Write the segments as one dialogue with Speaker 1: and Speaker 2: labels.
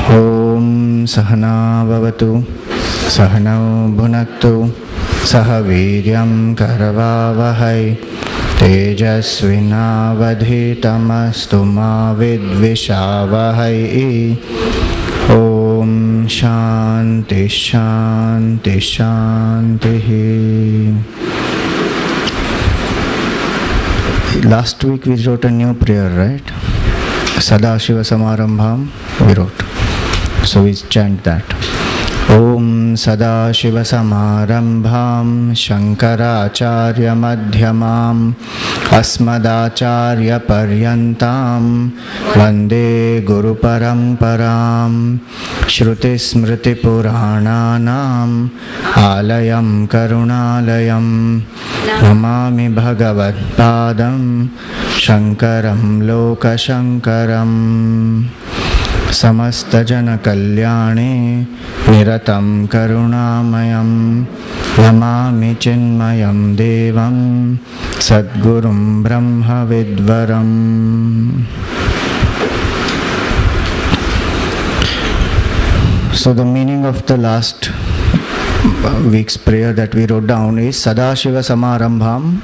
Speaker 1: Om Sahana Bhavatu Sahanau Bhunaktu Saha Viryam Karavavahai Tejasvinavadhitamastu ma vidvishavahai. Om Shanti Shanti Shanti. Last week we wrote a new prayer, right? Sadashiva Samarambham we wrote. So we chant that. Om Sadashiva Samarambham Shankaracharya Madhyamam Asmadacharya Paryantam Vande Guru Paramparam Shruti Smriti Purananam Alayam Karunalayam Namami Bhagavad Padam Shankaram Loka Shankaram Samasta Jana Kalyane Niratam Karunamayam Namami Chinmayam Devam Sadgurum Brahma Vidvaram. So the meaning of the last week's prayer that we wrote down is Sadashiva Samarambham,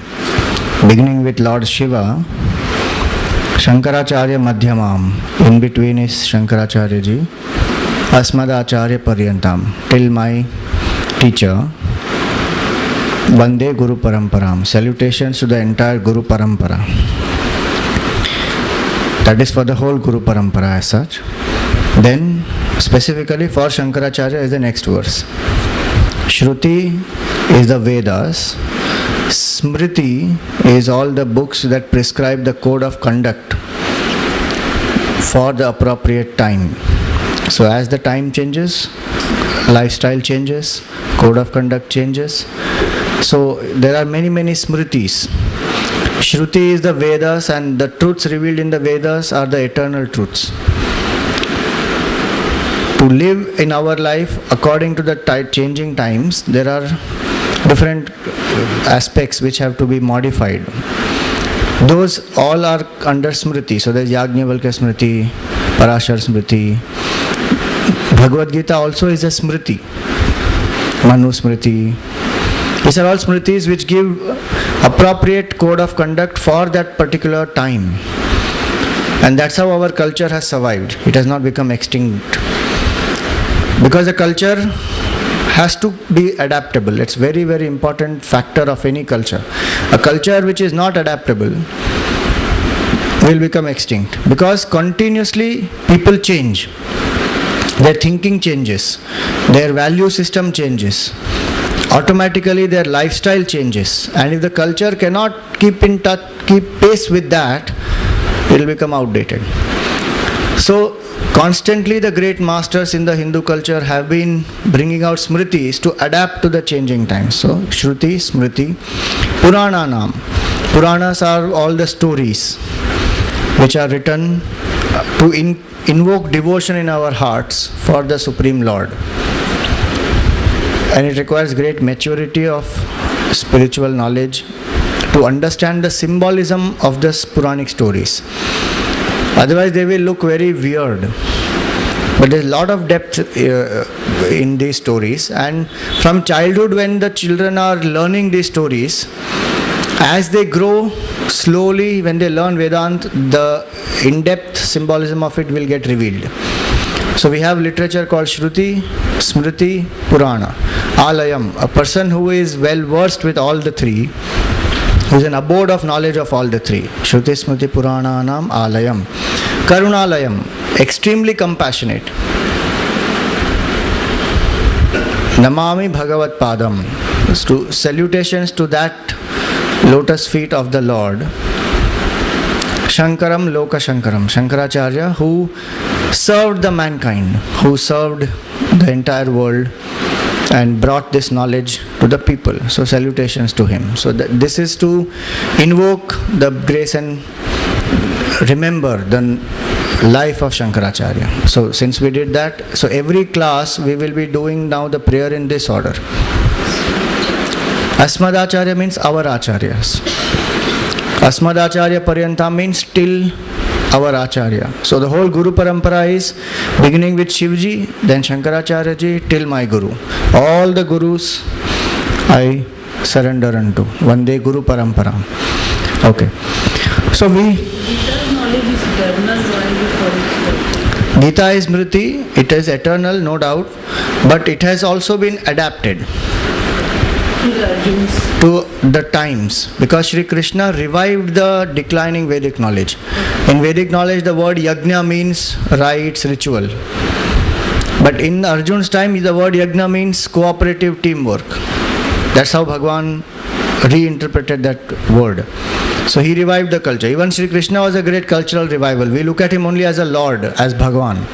Speaker 1: beginning with Lord Shiva, Shankaracharya Madhyamam, in between is Shankaracharya ji, Asmadacharya Paryantam, till my teacher, Vande Guru Paramparam, salutations to the entire Guru Parampara. That is for the whole Guru Parampara as such. Then specifically for Shankaracharya is the next verse. Shruti is the Vedas. Smriti is all the books that prescribe the code of conduct for the appropriate time. So as the time changes, lifestyle changes, code of conduct changes. So there are many Smritis. Shruti is the Vedas, and the truths revealed in the Vedas are the eternal truths. To live in our life according to the changing times, there are different aspects which have to be modified. Those all are under Smriti. So there is Yajnavalkya Smriti, Parashar Smriti. Bhagavad Gita also is a Smriti. Manu Smriti. These are all Smritis which give appropriate code of conduct for that particular time. And that's how our culture has survived. It has not become extinct. Because the culture has to be adaptable. It's very important factor of any culture. A culture which is not adaptable will become extinct, because continuously people change. Their thinking changes. Their value system changes. Automatically their lifestyle changes. And if the culture cannot keep pace with that, it will become outdated. So constantly the great masters in the Hindu culture have been bringing out Smritis to adapt to the changing times. So Shruti, Smriti, Purananam. Puranas are all the stories which are written to invoke devotion in our hearts for the Supreme Lord. And it requires great maturity of spiritual knowledge to understand the symbolism of the Puranic stories. Otherwise they will look very weird. But there is a lot of depth in these stories. And from childhood, when the children are learning these stories, as they grow slowly, when they learn Vedanta, the in-depth symbolism of it will get revealed. So we have literature called Shruti, Smriti, Purana. Alayam, a person who is well versed with all the three, who is an abode of knowledge of all the three. Shruti, Smriti, Purananam, Alayam. Karunalayam, extremely compassionate. Namami Bhagavad Padam, salutations to that lotus feet of the Lord. Shankaram Loka Shankaram, Shankaracharya, who served the mankind, who served the entire world and brought this knowledge to the people. So salutations to him. So this is to invoke the grace and remember the life of Shankaracharya. So since we did that, so every class we will be doing now the prayer in this order. Asmadacharya means our acharyas. Asmadacharya Paryantam means till our Acharya. So the whole Guru Parampara is beginning with Shivji, then Shankaracharya ji till my Guru. All the Gurus I surrender unto. Vande Guru Parampara. Okay. So
Speaker 2: Gita's knowledge is eternal, why we call it
Speaker 1: Gita is Smriti, it is eternal, no doubt, but it has also been adapted
Speaker 2: to the Arjuns?
Speaker 1: to the times, because Sri Krishna revived the declining Vedic knowledge. In Vedic knowledge, the word yajna means rites, ritual. But in Arjun's time, the word yajna means cooperative teamwork. That's how Bhagwan reinterpreted that word. So he revived the culture. Even Sri Krishna was a great cultural revival. We look at him only as a Lord, as Bhagwan.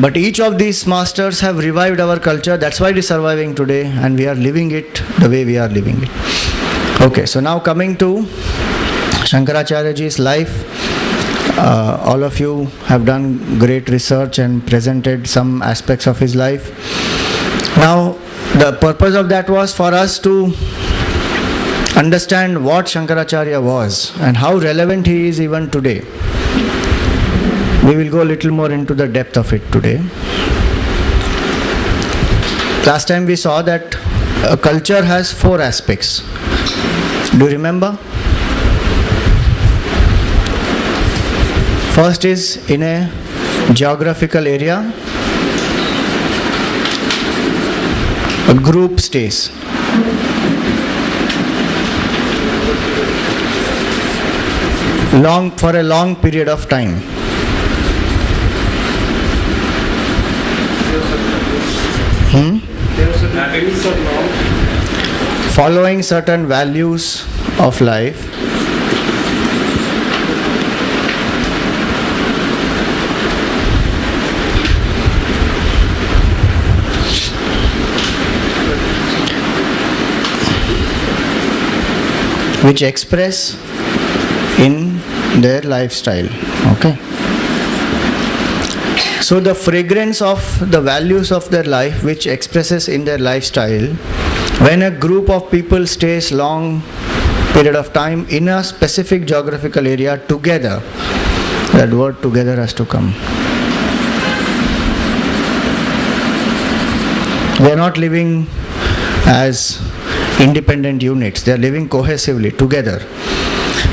Speaker 1: But each of these masters have revived our culture. That's why it is surviving today, and we are living it the way we are living it. Okay, so now coming to Shankaracharya ji's life. All of you have done great research and presented some aspects of his life. Now, the purpose of that was for us to understand what Shankaracharya was and how relevant he is even today. We will go a little more into the depth of it today. Last time we saw that a culture has 4 aspects. Do you remember? First is in a geographical area, a group stays. For a long period of time. Following certain values of life. Which express in their lifestyle. Okay. So the fragrance of the values of their life which expresses in their lifestyle, when a group of people stays long period of time in a specific geographical area together, that word together has to come. They are not living as independent units, they are living cohesively together.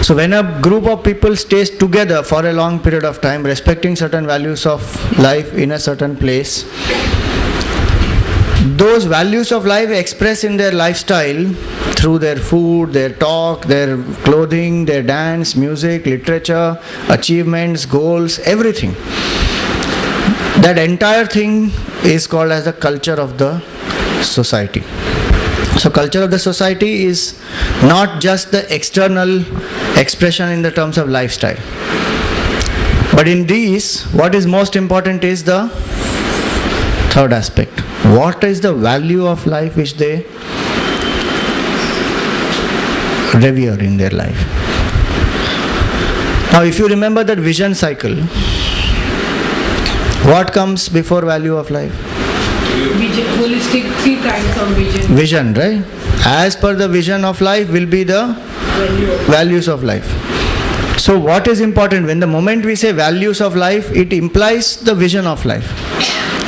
Speaker 1: So when a group of people stays together for a long period of time, respecting certain values of life in a certain place, those values of life express in their lifestyle through their food, their talk, their clothing, their dance, music, literature, achievements, goals, everything. That entire thing is called as the culture of the society. So culture of the society is not just the external expression in the terms of lifestyle. But in these, what is most important is the third aspect. What is the value of life which they revere in their life? Now if you remember that vision cycle, what comes before value of life?
Speaker 2: Vision, holistic, 3 kinds of vision.
Speaker 1: Vision, right? As per the vision of life will be the values of life. So what is important? When the moment we say values of life, it implies the vision of life.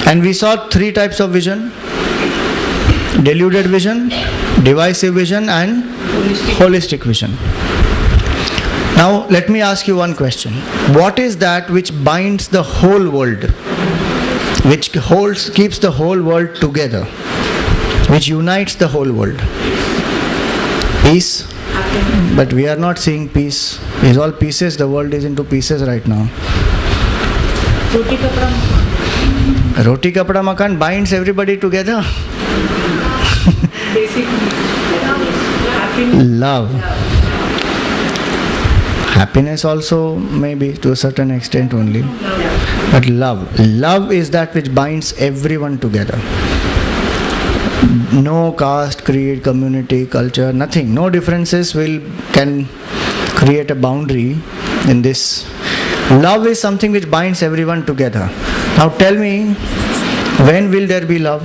Speaker 1: And we saw 3 types of vision: deluded vision, divisive vision, and holistic vision. Now let me ask you one question. What is that which binds the whole world? Which keeps the whole world together? Which unites the whole world? Peace. But we are not seeing peace. It's all pieces. The world is into pieces right now. Roti kapda makan binds everybody together. Love. Happiness also maybe to a certain extent only. But love is that which binds everyone together. No caste, creed, community, culture, nothing. No differences can create a boundary in this. Love is something which binds everyone together. Now tell me, when will there be love?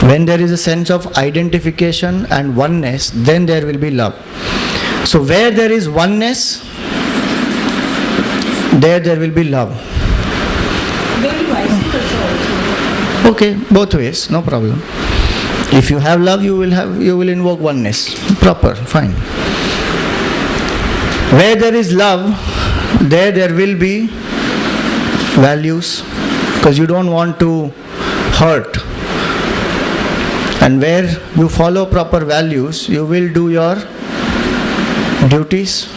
Speaker 1: When there is a sense of identification and oneness, then there will be love. So where there is oneness, there will be love.
Speaker 2: There will be vice versa also.
Speaker 1: Okay, both ways, no problem. If you have love, you will invoke oneness. Proper, fine. Where there is love, there will be values, because you don't want to hurt. And where you follow proper values, you will do your duties.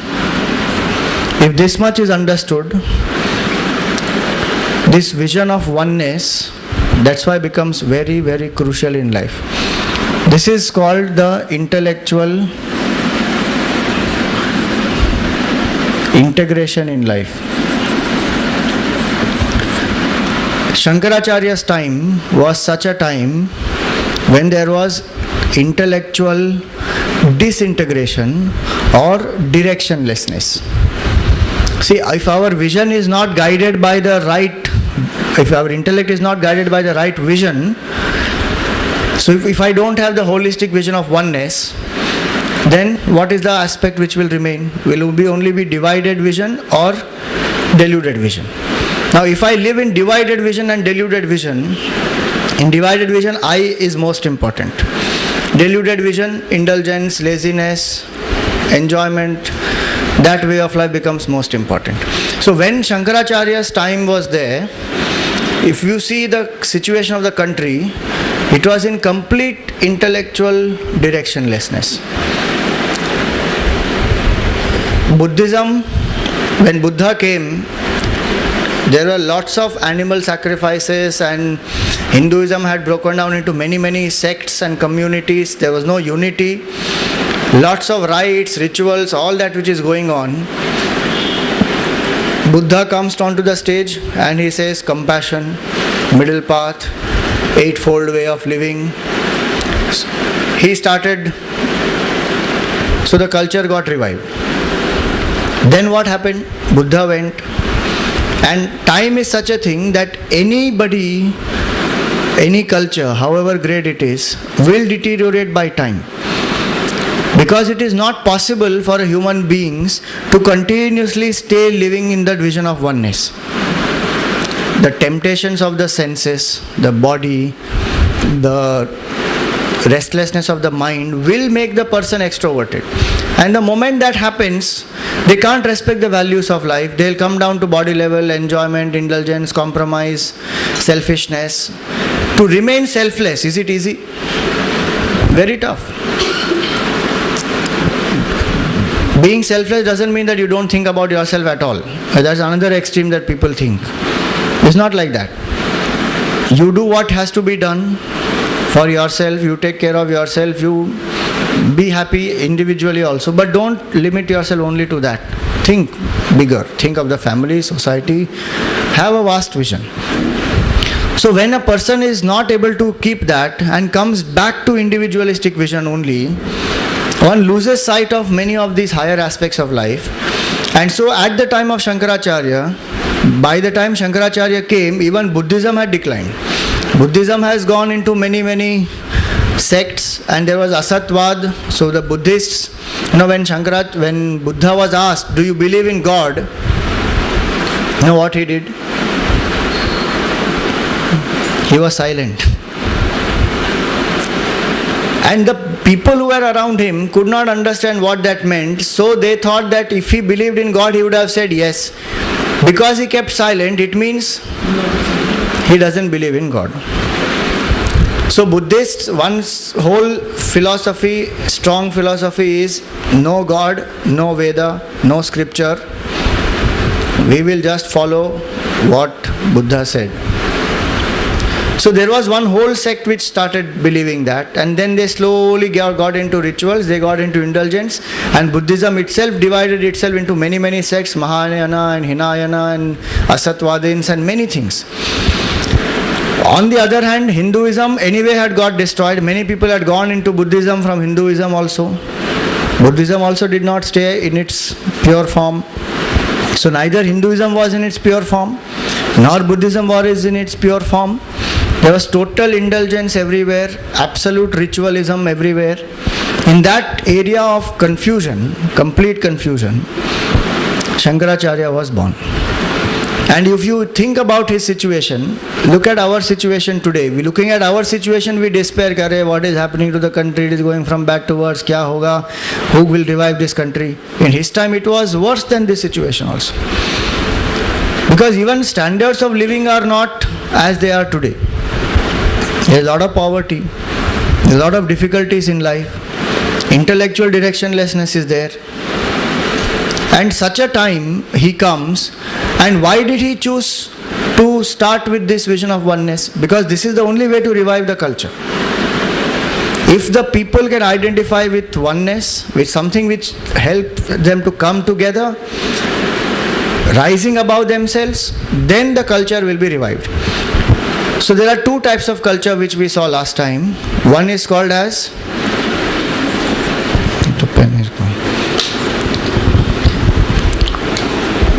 Speaker 1: If this much is understood, this vision of oneness, that's why becomes very, very crucial in life. This is called the intellectual integration in life. Shankaracharya's time was such a time when there was intellectual disintegration or directionlessness. See, if our vision is not guided by the right, if our intellect is not guided by the right vision, so if I don't have the holistic vision of oneness, then what is the aspect which will remain? Will it only be divided vision or deluded vision? Now, if I live in divided vision and deluded vision, in divided vision, I is most important. Deluded vision, indulgence, laziness, enjoyment, that way of life becomes most important. So when Shankaracharya's time was there, if you see the situation of the country, it was in complete intellectual directionlessness. Buddhism, when Buddha came, there were lots of animal sacrifices, and Hinduism had broken down into many, many sects and communities. There was no unity. Lots of rites, rituals, all that which is going on. Buddha comes onto the stage and he says compassion, middle path, eightfold way of living. He started, so the culture got revived. Then what happened? Buddha went. And time is such a thing that anybody, any culture, however great it is, will deteriorate by time. Because it is not possible for human beings to continuously stay living in that vision of oneness. The temptations of the senses, the body, the restlessness of the mind will make the person extroverted. And the moment that happens, they can't respect the values of life. They'll come down to body level, enjoyment, indulgence, compromise, selfishness. To remain selfless, is it easy? Very tough. Being selfless doesn't mean that you don't think about yourself at all. That's another extreme that people think. It's not like that. You do what has to be done for yourself, you take care of yourself, you be happy individually also, but don't limit yourself only to that. Think bigger. Think of the family, society. Have a vast vision. So when a person is not able to keep that and comes back to individualistic vision only, one loses sight of many of these higher aspects of life. And so at the time of Shankaracharya, by the time Shankaracharya came, even Buddhism had declined. Buddhism has gone into many, many sects, and there was Asatvad. So the Buddhists, when Buddha was asked, do you believe in God? You know what he did? He was silent. And the people who were around him could not understand what that meant, so they thought that if he believed in God, he would have said yes. Because he kept silent, it means he doesn't believe in God. So Buddhists, one's whole philosophy, strong philosophy is no God, no Veda, no scripture. We will just follow what Buddha said. So there was one whole sect which started believing that, and then they slowly got into rituals, they got into indulgence, and Buddhism itself divided itself into many, many sects, Mahayana and Hinayana and Asatwadins and many things. On the other hand, Hinduism anyway had got destroyed. Many people had gone into Buddhism from Hinduism also. Buddhism also did not stay in its pure form. So neither Hinduism was in its pure form, nor Buddhism was in its pure form. There was total indulgence everywhere, absolute ritualism everywhere. In that area of confusion, complete confusion, Shankaracharya was born. And if you think about his situation, look at our situation today. We looking at our situation, we despair. Kare, what is happening to the country? It is going from bad to worse. Kya hoga? Who will revive this country? In his time, it was worse than this situation also. Because even standards of living are not as they are today. There is a lot of poverty. There is a lot of difficulties in life. Intellectual directionlessness is there. And such a time he comes, and why did he choose to start with this vision of oneness? Because this is the only way to revive the culture. If the people can identify with oneness, with something which helps them to come together, rising above themselves, then the culture will be revived. So there are two types of culture which we saw last time. One is called as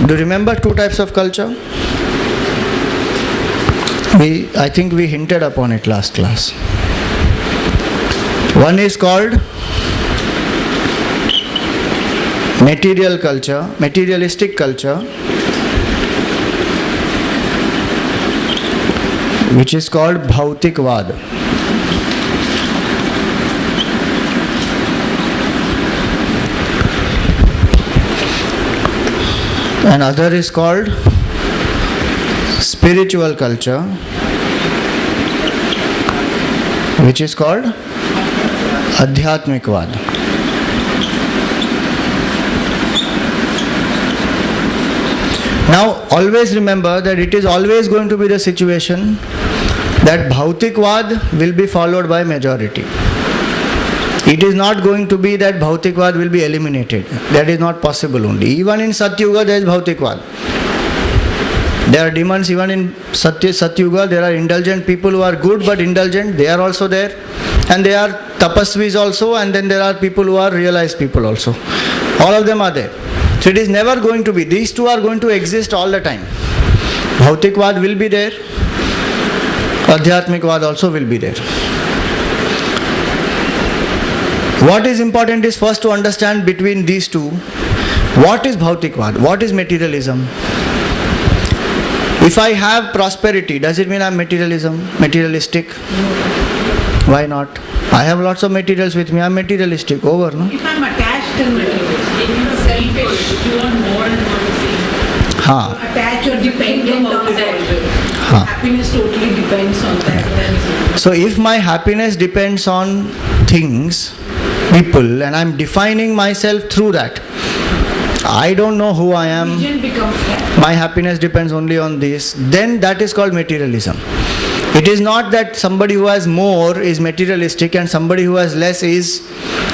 Speaker 1: Do you remember two types of culture? I think we hinted upon it last class. One is called material culture, materialistic culture, which is called Bhautikvad. Another is called spiritual culture, which is called Adhyatmikvad. Now, always remember that it is always going to be the situation that Bhautikvad will be followed by majority. It is not going to be that Bhautikvad will be eliminated. That is not possible only. Even in Satyuga there is Bhautikvad. There are demons even in Satyuga. There are indulgent people who are good but indulgent. They are also there. And there are tapasvis also, and then there are people who are realized people also. All of them are there. So it is never going to be. These two are going to exist all the time. Bhautikvad will be there. Adhyatmikvad also will be there. What is important is first to understand between these two, what is Bhautikvad, what is materialism. If I have prosperity, does it mean I am materialistic? Why not? I have lots of materials with me, I am materialistic, over, no?
Speaker 2: If I'm attached and materialistic, if you're selfish, you want more and more of things.
Speaker 1: Haan.
Speaker 2: Attached or dependent on that. Happiness totally depends on that.
Speaker 1: So if my happiness depends on things, people, and I am defining myself through that, I don't know who I am, my happiness depends only on this, then that is called materialism. It is not that somebody who has more is materialistic and somebody who has less is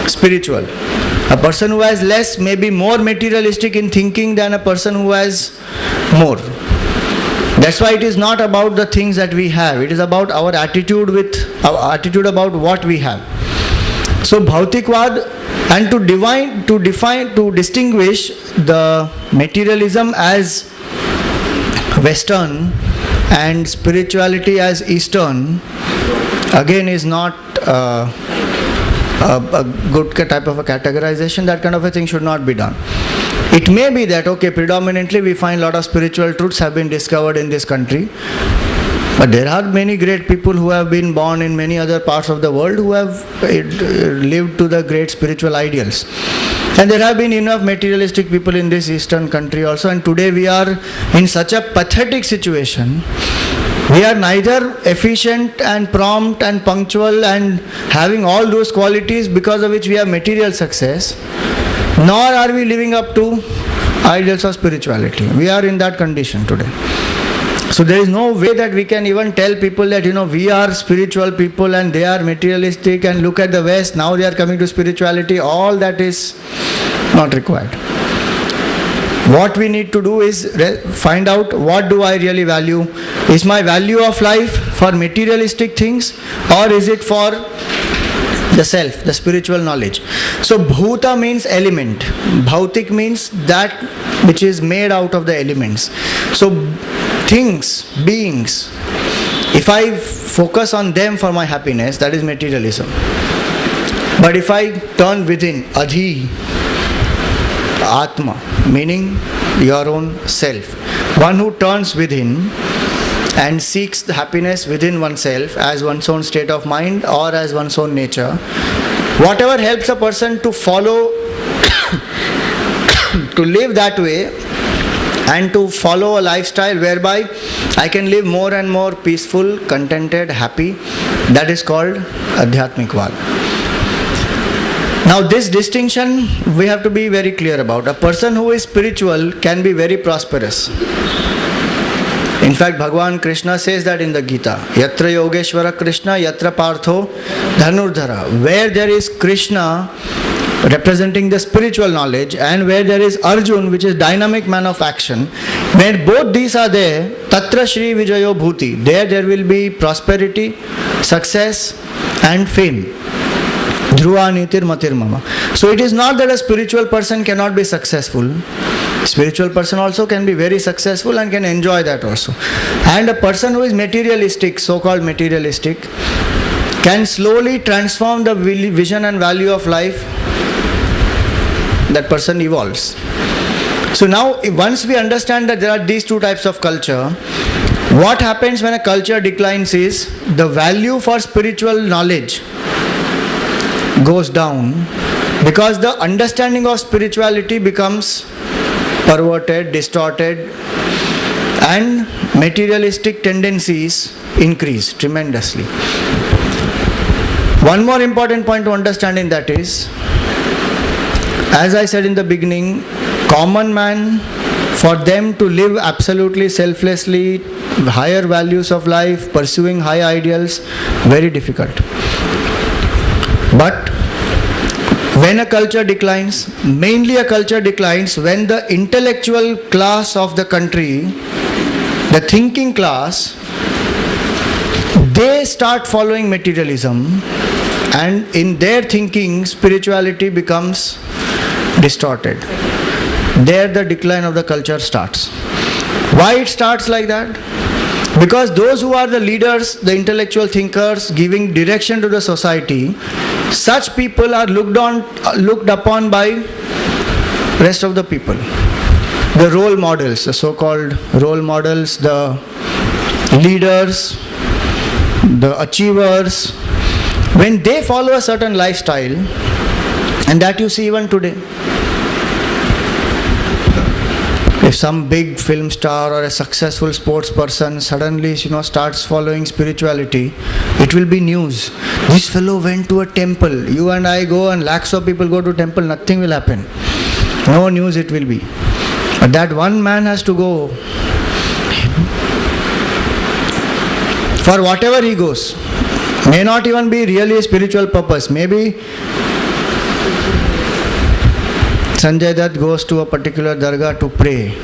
Speaker 1: spiritual. A person who has less may be more materialistic in thinking than a person who has more. That's why it is not about the things that we have. It is about our attitude about what we have. So Bhautikvad, and to distinguish the materialism as Western and spirituality as Eastern, again is not a good type of a categorization. That kind of a thing should not be done. It may be that, okay, predominantly we find a lot of spiritual truths have been discovered in this country. But there are many great people who have been born in many other parts of the world who have lived to the great spiritual ideals. And there have been enough materialistic people in this Eastern country also. And today we are in such a pathetic situation. We are neither efficient and prompt and punctual and having all those qualities because of which we have material success, nor are we living up to ideals of spirituality. We are in that condition today. So there is no way that we can even tell people that, we are spiritual people and they are materialistic, and look at the West, now they are coming to spirituality. All that is not required. What we need to do is find out, what do I really value? Is my value of life for materialistic things, or is it for the self, the spiritual knowledge? So Bhuta means element. Bhautik means that which is made out of the elements. So things, beings, if I focus on them for my happiness, that is materialism. But if I turn within, Adhi, Atma, meaning your own self, one who turns within and seeks the happiness within oneself as one's own state of mind or as one's own nature, whatever helps a person to follow, to live that way and to follow a lifestyle whereby I can live more and more peaceful, contented, happy, that is called Adhyatmik Vad. Now this distinction we have to be very clear about. A person who is spiritual can be very prosperous. In fact, Bhagavan Krishna says that in the Gita, Yatra Yogeshwara Krishna, Yatra Partho Dhanurdhara. Where there is Krishna representing the spiritual knowledge and where there is Arjun, which is dynamic man of action, where both these are there, Tatra Shri Vijayo Bhuti, there will be prosperity, success and fame. Dhruva Nitir Matir Mama. So it is not that a spiritual person cannot be successful. Spiritual person also can be very successful and can enjoy that also. And a person who is materialistic, so-called materialistic, can slowly transform the vision and value of life. That person evolves. So now, once we understand that there are these two types of culture, what happens when a culture declines is the value for spiritual knowledge goes down because the understanding of spirituality becomes perverted, distorted, and materialistic tendencies increase tremendously. One more important point to understand in that is, as I said in the beginning, common man, for them to live absolutely selflessly, higher values of life, pursuing high ideals, very difficult. But when a culture declines, mainly a culture declines when the intellectual class of the country, the thinking class, they start following materialism, and in their thinking spirituality becomes distorted. There the decline of the culture starts. Why it starts like that? Because those who are the leaders, the intellectual thinkers giving direction to the society, such people are looked upon by rest of the people. The role models, the so-called role models, the leaders, the achievers, when they follow a certain lifestyle, and that you see even today. If some big film star or a successful sports person suddenly starts following spirituality, it will be news. This fellow went to a temple. You and I go and lakhs of people go to temple, nothing will happen. No news it will be. But that one man has to go. For whatever he goes, may not even be really a spiritual purpose. Maybe Sanjay Dutt goes to a particular dargah to pray.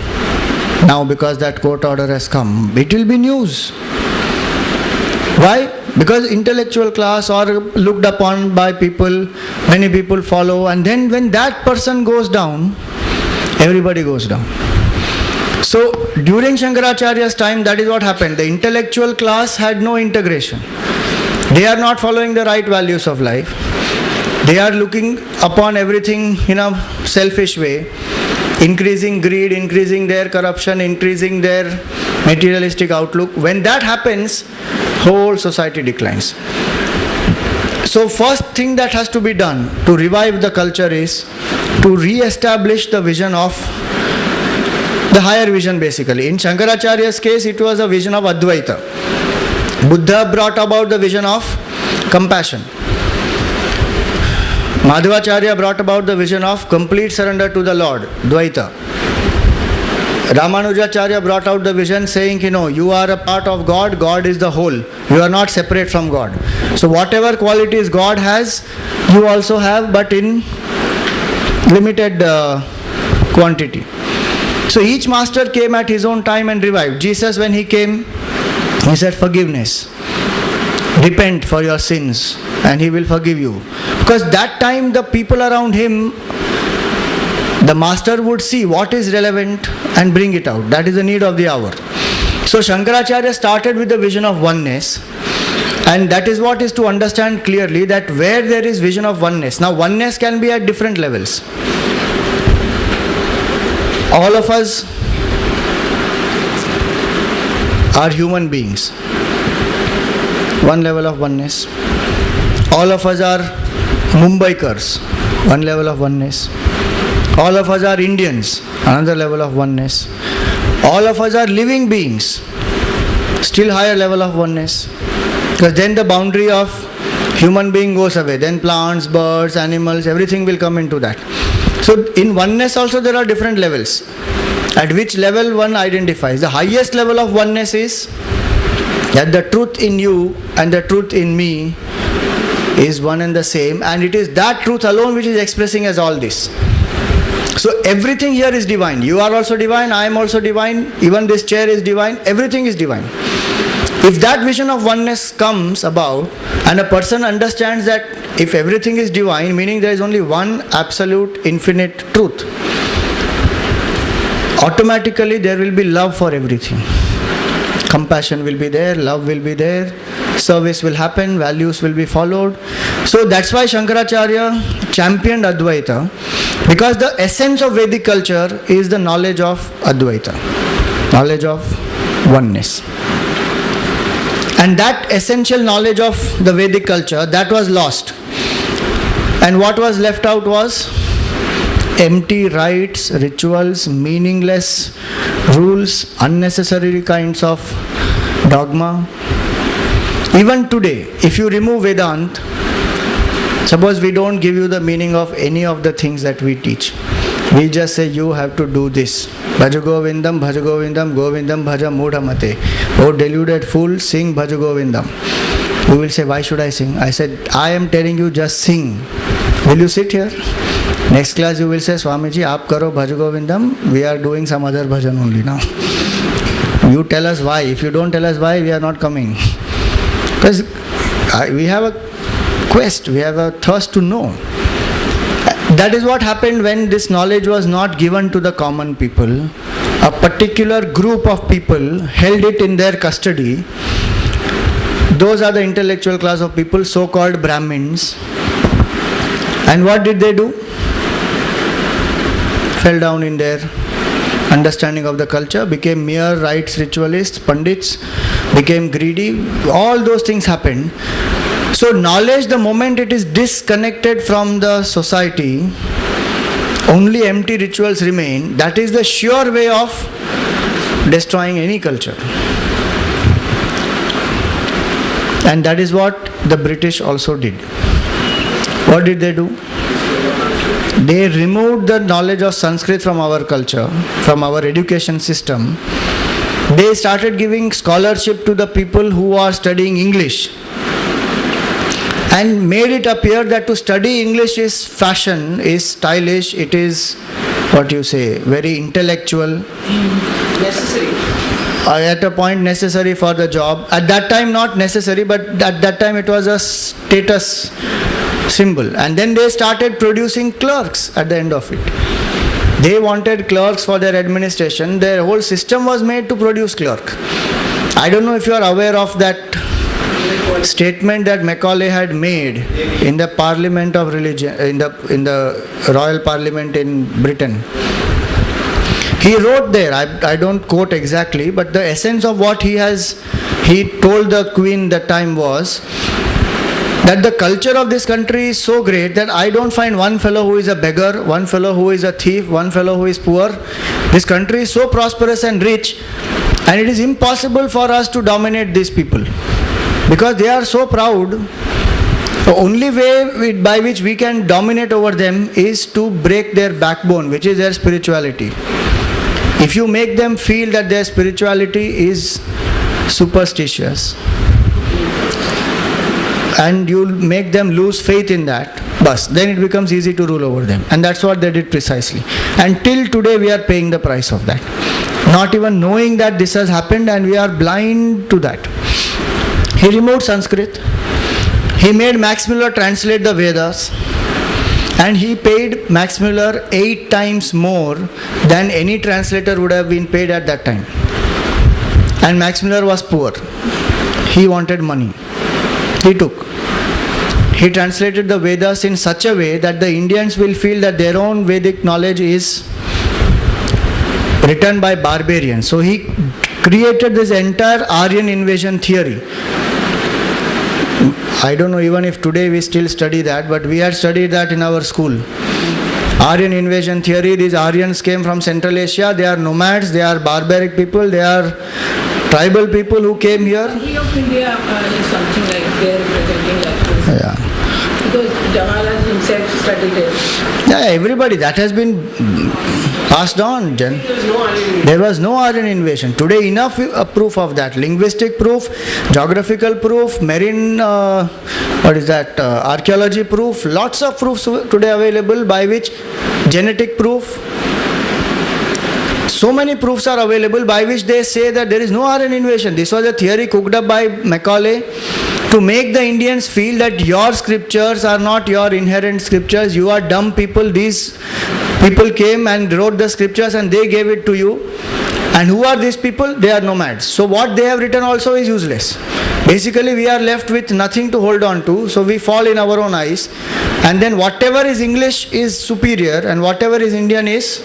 Speaker 1: Now because that court order has come, it will be news. Why? Because intellectual class or looked upon by people, many people follow, and then when that person goes down, everybody goes down. So during Shankaracharya's time, that is what happened. The intellectual class had no integration. They are not following the right values of life. They are looking upon everything in a selfish way, increasing greed, increasing their corruption, increasing their materialistic outlook. When that happens, whole society declines. So first thing that has to be done to revive the culture is to re-establish the vision of the higher vision basically. In Shankaracharya's case, it was a vision of Advaita. Buddha brought about the vision of compassion. Madhvacharya brought about the vision of complete surrender to the Lord, Dvaita. Ramanujacharya brought out the vision saying, you are a part of God, God is the whole. You are not separate from God. So whatever qualities God has, you also have, but in limited quantity. So each master came at his own time and revived. Jesus, when he came, he said forgiveness. Repent for your sins and he will forgive you. Because that time the people around him, the master would see what is relevant and bring it out. That is the need of the hour. So Shankaracharya started with the vision of oneness. And that is what is to understand clearly, that where there is vision of oneness. Now oneness can be at different levels. All of us are human beings. One level of oneness. All of us are Mumbaikars. One level of oneness. All of us are Indians. Another level of oneness. All of us are living beings. Still higher level of oneness. Because then the boundary of human being goes away. Then plants, birds, animals, everything will come into that. So in oneness also there are different levels. At which level one identifies. The highest level of oneness is that the truth in you and the truth in me is one and the same, and it is that truth alone which is expressing as all this. So everything here is divine. You are also divine, I am also divine, even this chair is divine, everything is divine. If that vision of oneness comes about and a person understands that if everything is divine, meaning there is only one absolute infinite truth, automatically there will be love for everything. Compassion will be there, love will be there, service will happen, values will be followed. So that's why Shankaracharya championed Advaita, because the essence of Vedic culture is the knowledge of Advaita, knowledge of oneness. And that essential knowledge of the Vedic culture, that was lost. And what was left out was empty rites, rituals, meaningless rules, unnecessary kinds of dogma. Even today, if you remove Vedanta, suppose we don't give you the meaning of any of the things that we teach. We just say you have to do this. Bhaja Govindam, Govindam Bhaja Mudhamate. Oh deluded fool, sing Bhaja Govindam. You will say, why should I sing? I said, I am telling you, just sing. Will you sit here? Next class you will say, Swamiji, aap karo Bhaja Govindam. We are doing some other bhajan only now. You tell us why. If you don't tell us why, we are not coming. Because we have a quest, we have a thirst to know. That is what happened when this knowledge was not given to the common people. A particular group of people held it in their custody. Those are the intellectual class of people, so-called Brahmins. And what did they do? Fell down in their understanding of the culture, became mere rites ritualists, pandits, became greedy. All those things happened. So knowledge, the moment it is disconnected from the society, only empty rituals remain. That is the sure way of destroying any culture. And that is what the British also did. What did they do? They removed the knowledge of Sanskrit from our culture, from our education system. They started giving scholarship to the people who are studying English, and made it appear that to study English is fashion, is stylish, it is, what you say, very intellectual.
Speaker 2: Necessary.
Speaker 1: At a point necessary for the job. At that time not necessary, but at that time it was a status symbol. And then they started producing clerks at the end of it. They wanted clerks for their administration. Their whole system was made to produce clerk. I don't know if you are aware of that statement that Macaulay had made in the Parliament of Religion, in the Royal Parliament in Britain. He wrote there, I don't quote exactly, but the essence of what he told the Queen that time was that the culture of this country is so great that I don't find one fellow who is a beggar, one fellow who is a thief, one fellow who is poor. This country is so prosperous and rich, and it is impossible for us to dominate these people. Because they are so proud. The only way by which we can dominate over them is to break their backbone, which is their spirituality. If you make them feel that their spirituality is superstitious, and you make them lose faith in that, then it becomes easy to rule over them. And that's what they did precisely. And till today we are paying the price of that. Not even knowing that this has happened, and we are blind to that. He removed Sanskrit. He made Max Muller translate the Vedas. And he paid Max Muller 8 times more than any translator would have been paid at that time. And Max Muller was poor. He wanted money. he took. He translated the Vedas in such a way that the Indians will feel that their own Vedic knowledge is written by barbarians. So he created this entire Aryan invasion theory. I don't know even if today we still study that, but we had studied that in our school. Aryan invasion theory, these Aryans came from Central Asia, they are nomads, they are barbaric people, they are tribal people who came here.
Speaker 2: Army of India is something like they're representing like this.
Speaker 1: Yeah.
Speaker 2: Because Jawaharlal himself studied it.
Speaker 1: Yeah, everybody, that has been passed on, Jen. There was no Aryan invasion. Today enough proof of that. Linguistic proof, geographical proof, marine, archaeology proof, lots of proofs today available by which genetic proof. So many proofs are available by which they say that there is no Aryan invasion. This was a theory cooked up by Macaulay to make the Indians feel that your scriptures are not your inherent scriptures. You are dumb people. These people came and wrote the scriptures and they gave it to you. And who are these people? They are nomads. So what they have written also is useless. Basically we are left with nothing to hold on to. So we fall in our own eyes. And then whatever is English is superior and whatever is Indian is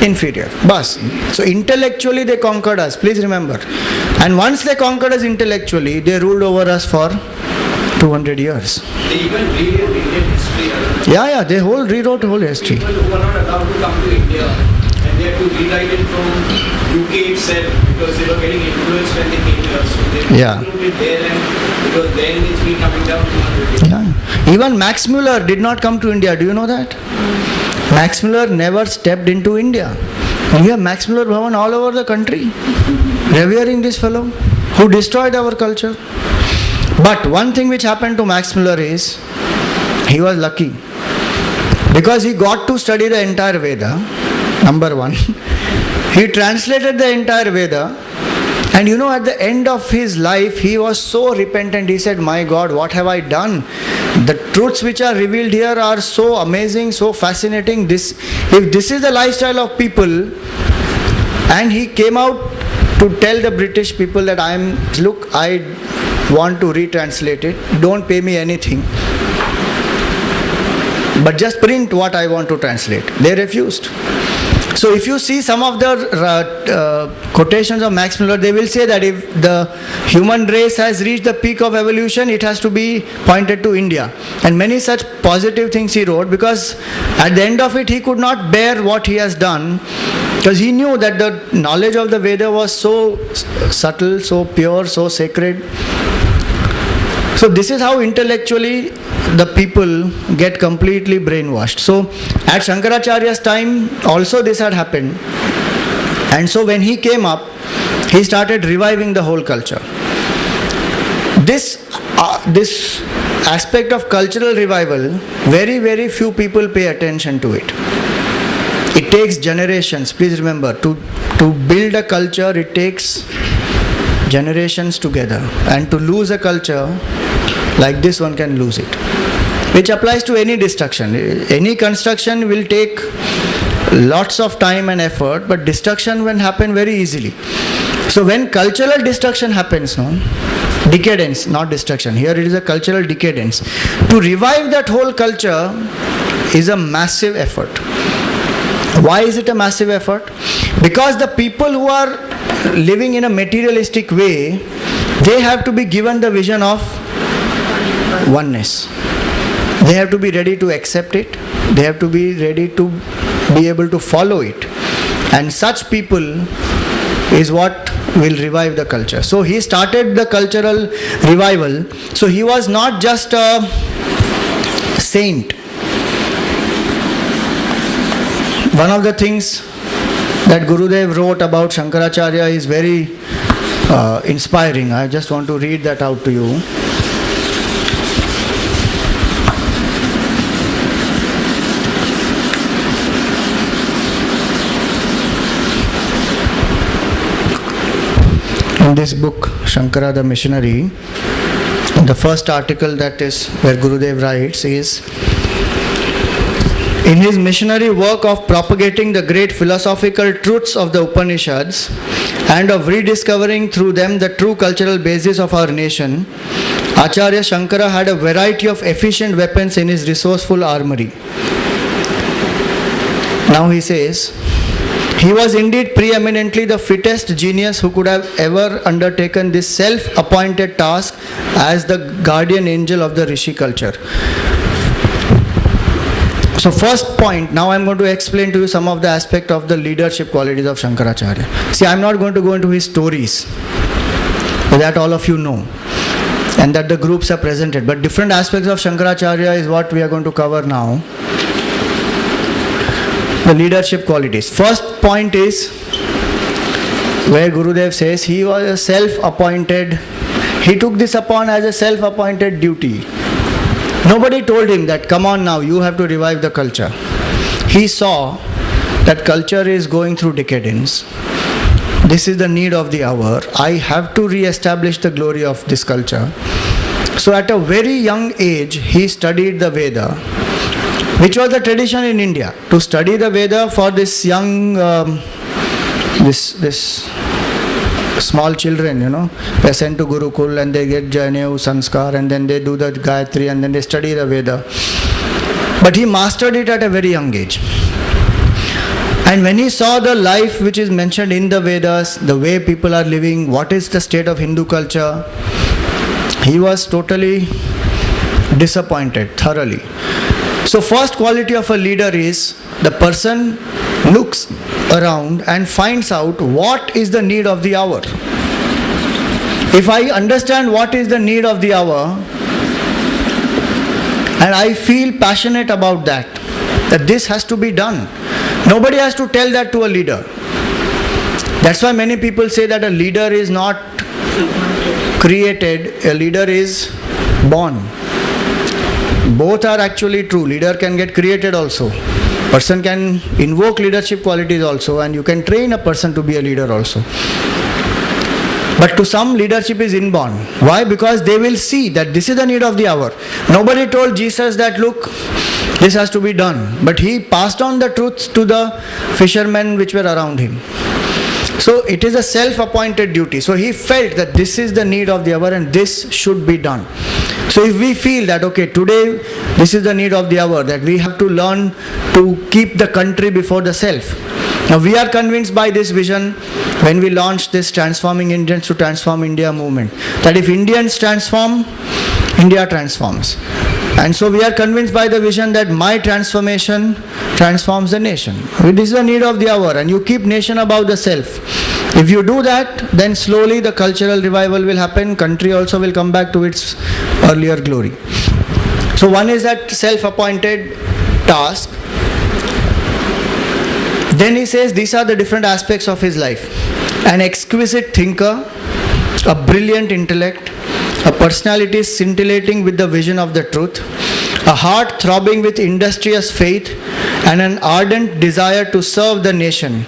Speaker 1: inferior. Bas. So intellectually they conquered us, please remember. And once they conquered us intellectually, they ruled over us for 200 years.
Speaker 3: They even rewrote Indian history.
Speaker 1: Yeah, they rewrote whole history.
Speaker 3: People who were not allowed to come to India and they had to rewrite it from UK itself because they were getting influenced when they came here. So they rewrote it there and because then it's been coming down 200 years.
Speaker 1: Yeah. Even Max Muller did not come to India. Do you know that? Max Muller never stepped into India. And we have Max Muller Bhavan all over the country, revering this fellow who destroyed our culture. But one thing which happened to Max Muller is, he was lucky. Because he got to study the entire Veda, number one. He translated the entire Veda. And you know, at the end of his life, he was so repentant. He said, my God, what have I done? The truths which are revealed here are so amazing, so fascinating. If this is the lifestyle of people, and he came out to tell the British people that I want to retranslate it. Don't pay me anything. But just print what I want to translate. They refused. So if you see some of the quotations of Max Muller, they will say that if the human race has reached the peak of evolution, it has to be pointed to India. And many such positive things he wrote, because at the end of it, he could not bear what he has done, because he knew that the knowledge of the Veda was so subtle, so pure, so sacred. So this is how intellectually the people get completely brainwashed. So at Shankaracharya's time also this had happened. And so when he came up, he started reviving the whole culture. This aspect of cultural revival, very, very few people pay attention to it. It takes generations, please remember, to build a culture, it takes generations together. And to lose a culture like this, one can lose it. Which applies to any destruction. Any construction will take lots of time and effort, but destruction will happen very easily. So when cultural destruction happens, decadence, not destruction, here it is a cultural decadence. To revive that whole culture is a massive effort. Why is it a massive effort? Because the people who are living in a materialistic way, they have to be given the vision of oneness. They have to be ready to accept it. They have to be ready to be able to follow it. And such people is what will revive the culture. So he started the cultural revival. So he was not just a saint. One of the things that Gurudev wrote about Shankaracharya is very inspiring. I just want to read that out to you. In this book, Shankara the Missionary, the first article that is where Gurudev writes is, In his missionary work of propagating the great philosophical truths of the Upanishads and of rediscovering through them the true cultural basis of our nation, Acharya Shankara had a variety of efficient weapons in his resourceful armory. Now he says, he was indeed preeminently the fittest genius who could have ever undertaken this self-appointed task as the guardian angel of the Rishi culture. So first point, now I'm going to explain to you some of the aspect of the leadership qualities of Shankaracharya. See, I'm not going to go into his stories, that all of you know, and that the groups are presented, but different aspects of Shankaracharya is what we are going to cover now. The leadership qualities. First point is where Gurudev says he was a self-appointed, he took this upon as a self-appointed duty. Nobody told him that, come on now, you have to revive the culture. He saw that culture is going through decadence. This is the need of the hour. I have to re-establish the glory of this culture. So at a very young age, he studied the Veda, which was the tradition in India, to study the Veda for this young, this small children, they're sent to Gurukul and they get Janev, Sanskar, and then they do the Gayatri and then they study the Veda. But he mastered it at a very young age. And when he saw the life which is mentioned in the Vedas, the way people are living, what is the state of Hindu culture, he was totally disappointed, thoroughly. So first quality of a leader is the person looks around and finds out what is the need of the hour. If I understand what is the need of the hour and I feel passionate about that this has to be done. Nobody has to tell that to a leader. That's why many people say that a leader is not created, a leader is born. Both are actually true. Leader can get created also. Person can invoke leadership qualities also, and you can train a person to be a leader also. But to some, leadership is inborn. Why? Because they will see that this is the need of the hour. Nobody told Jesus that, look, this has to be done. But he passed on the truth to the fishermen which were around him. So it is a self-appointed duty. So he felt that this is the need of the hour and this should be done. So if we feel that, okay, today this is the need of the hour, that we have to learn to keep the country before the self. Now we are convinced by this vision when we launched this Transforming Indians to Transform India movement, that if Indians transform, India transforms. And so we are convinced by the vision that my transformation transforms the nation. This is the need of the hour, and you keep nation above the self. If you do that, then slowly the cultural revival will happen, country also will come back to its earlier glory. So one is that self-appointed task. Then he says these are the different aspects of his life. An exquisite thinker, a brilliant intellect, a personality scintillating with the vision of the truth, a heart throbbing with industrious faith, and an ardent desire to serve the nation,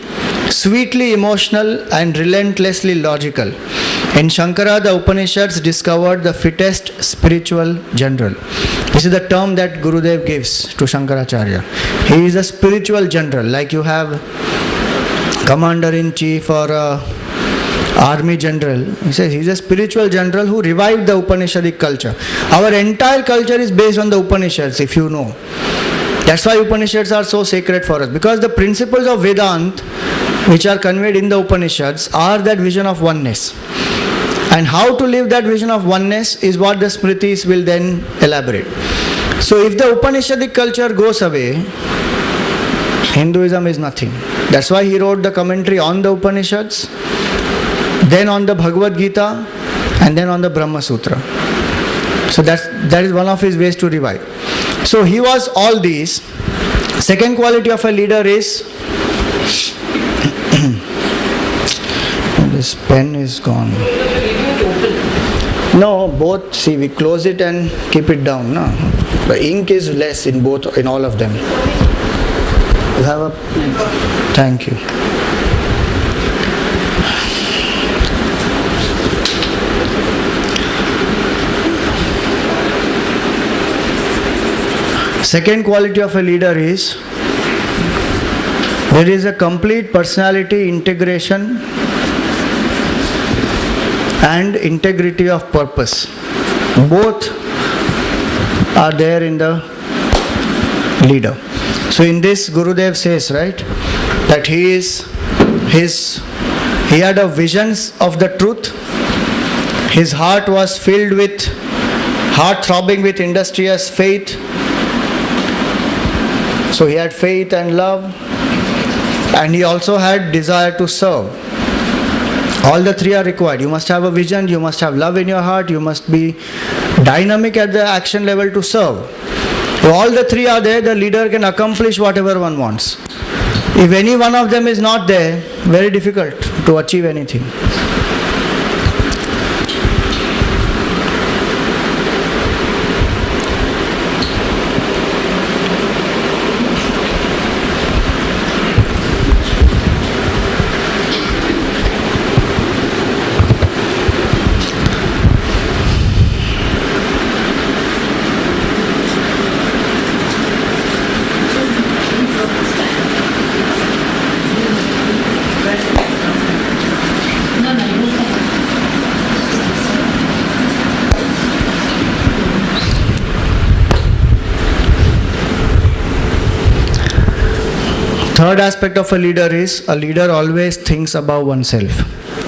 Speaker 1: sweetly emotional and relentlessly logical. In Shankara, the Upanishads discovered the fittest spiritual general. This is the term that Gurudev gives to Shankaracharya. He is a spiritual general, like you have commander-in-chief or army general. He says he is a spiritual general who revived the Upanishadic culture. Our entire culture is based on the Upanishads, if you know. That's why Upanishads are so sacred for us, because the principles of Vedanta which are conveyed in the Upanishads are that vision of oneness. And how to live that vision of oneness is what the Smritis will then elaborate. So if the Upanishadic culture goes away, Hinduism is nothing. That's why he wrote the commentary on the Upanishads, then on the Bhagavad Gita, and then on the Brahma Sutra. So that is one of his ways to revive. So he was all these. Second quality of a leader is this pen is gone. No, both. See, we close it and keep it down. No, the ink is less in both, in all of them. You have a. Thank you. Second quality of a leader is there is a complete personality integration and integrity of purpose. Both are there in the leader. So in this Gurudev says, right, that he had a visions of the truth. His heart was filled with, heart throbbing with industrious faith. So he had faith and love, and he also had desire to serve. All the three are required. You must have a vision, you must have love in your heart, you must be dynamic at the action level to serve. If all the three are there, the leader can accomplish whatever one wants. If any one of them is not there, very difficult to achieve anything. Third aspect of a leader is a leader always thinks above oneself.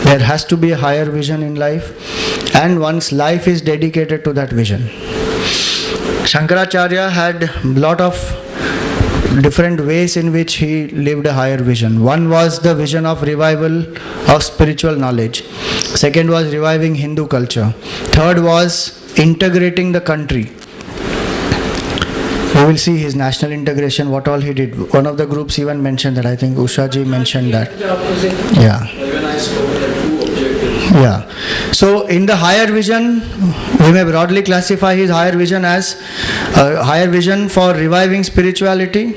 Speaker 1: There has to be a higher vision in life, and one's life is dedicated to that vision. Shankaracharya had a lot of different ways in which he lived a higher vision. One was the vision of revival of spiritual knowledge. Second was reviving Hindu culture. Third was integrating the country. We will see his national integration, what all he did. One of the groups even mentioned that. I think Usha ji mentioned that. Yeah.
Speaker 3: Even I spoke there are two objectives.
Speaker 1: Yeah. So in the higher vision, we may broadly classify his higher vision as a higher vision for reviving spirituality,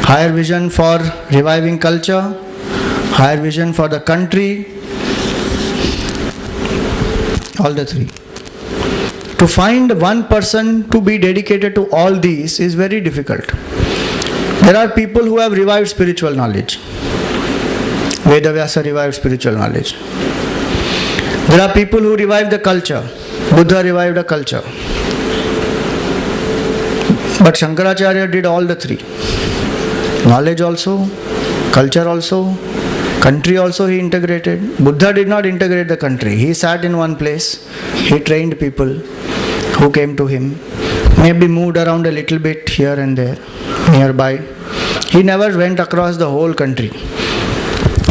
Speaker 1: higher vision for reviving culture, higher vision for the country, all the three. To find one person to be dedicated to all these is very difficult. There are people who have revived spiritual knowledge. Vedavyasa revived spiritual knowledge. There are people who revived the culture. Buddha revived a culture. But Shankaracharya did all the three. Knowledge also, culture also, country also he integrated. Buddha did not integrate the country. He sat in one place. He trained people who came to him. Maybe moved around a little bit here and there, nearby. He never went across the whole country.